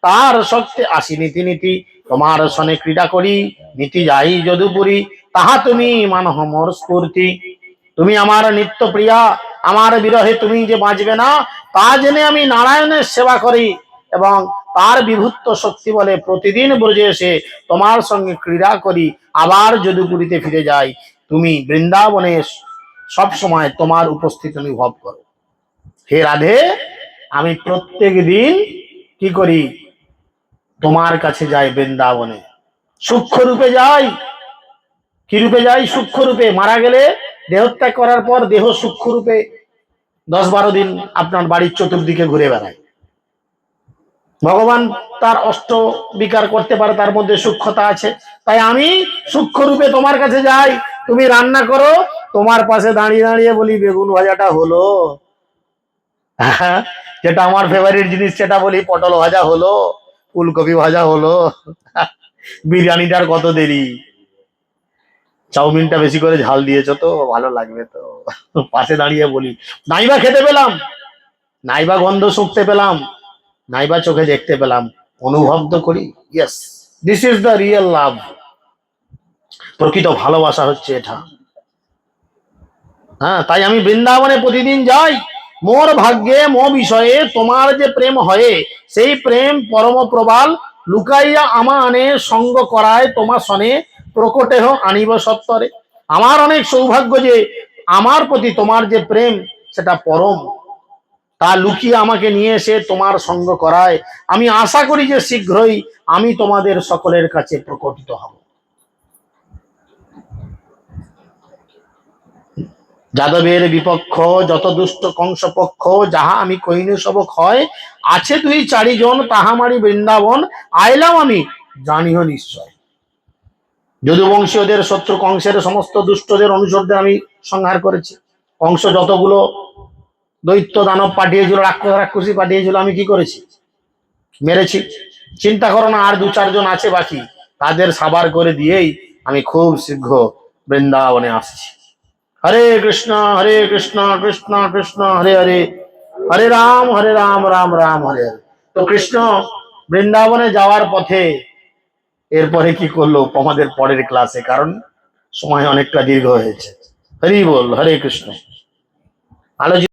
তার সত্যে আসি নীতি নীতি, তোমার সনে ক্রীড়া করি নীতি যাই যদুপুরী, তাহা তুমি মানহ মোর স্ফূর্তি। তুমি আমার নিত্য প্রিয়া, আমার বিরহে তুমি যে বাঁচবে না তা জেনে আমি নারায়ণের সেবা করি এবং তার বিভূত শক্তি বলে প্রতিদিন ব্রজে এসে তোমার সঙ্গে ক্রীড়া করি, আবার যদুপুরীতে ফিরে যাই। তুমি বৃন্দাবনে সব সময় তোমার উপস্থিতি অনুভব করো। হে রাধে, আমি প্রত্যেক দিন কি করি, তোমার কাছে যাই বৃন্দাবনে, সূক্ষ্ম রূপে যাই। কি রূপে যাই? সূক্ষ্ম রূপে। মারা গেলে দেহত্যাগ করার পর দেহ সূক্ষ্ম রূপে 10-12 দিন আপনার বাড়ির চতুর্দিকে ঘুরে বেড়ায়। ভগবান তার অষ্ট বিকার করতে পারে, তার মধ্যে সূক্ষ্মতা আছে। তাই আমি সূক্ষ্ম রূপে তোমার কাছে যাই, তুমি রান্না করো, তোমার পাশে দাঁড়িয়ে দাঁড়িয়ে বলি বেগুন ভাজাটা হলো, যেটা আমার ফেভারিট জিনিস সেটা বলি পটল ভাজা হলো, ফুলকপি ভাজা হলো, বিরিয়ানিটার কত দেরি, চাউমিনটা বেশি করে ঝাল দিয়েছো তো, ভালো লাগবে তো। পাশে দাঁড়িয়ে বলি, নাইবা খেতে পেলাম, নাইবা গন্ধ শুকতে পেলাম, নাইবা চোখে দেখতে পেলাম, অনুভব তো করি। Yes, this is the real love. প্রকৃত ভালোবাসা হচ্ছে এটা। হ্যাঁ, তাই আমি বৃন্দাবনে প্রতিদিন যাই। মোর ভাগ্যে মো বিষয়ে তোমার যে প্রেম হয়, সেই প্রেম পরম প্রবাল, লুকাইয়া আমা আনে সঙ্গ করায় তোমার সনে, প্রকটেহ আনিব সত্তরে। আমার অনেক সৌভাগ্য যে আমার প্রতি তোমার যে প্রেম সেটা পরম, তা লুকিয়ে আমাকে নিয়ে এসে তোমার সঙ্গ করায়। আমি আশা করি যে শীঘ্রই আমি তোমাদের সকলের কাছে প্রকটিত হব। যাদবের বিপক্ষ যত দুষ্ট কংস পক্ষ, যাহা আমি কইনে সব ক্ষয়, আছে 2-4 জন তাহা মারি বৃন্দাবন, আইলাম আমি জানিও নিশ্চয়। যদুবংশীয়দের শত্রু কংসের সমস্ত দুষ্টদের অনুচরদের আমি সংহার করেছি। কংস যতগুলো দৈত্য দানব পাঠিয়েছিল, রাক্ষসী পাঠিয়েছিল, আমি কি করেছি? মেরেছি। চিন্তা করো না, আর 2-4 জন আছে বাকি, তাদের সাবার করে দিয়েই আমি খুব শীঘ্র বৃন্দাবনে আসছি। হরে কৃষ্ণ কৃষ্ণ কৃষ্ণ হরে হরে, হরে রাম রাম রাম হরে হরে। তো কৃষ্ণ বৃন্দাবনে যাওয়ার পথে এরপরে কি করলো আমাদের পরের ক্লাসে, কারণ সময় অনেকটা দীর্ঘ হয়েছে। হরি বল, হরে কৃষ্ণ। আলোচিত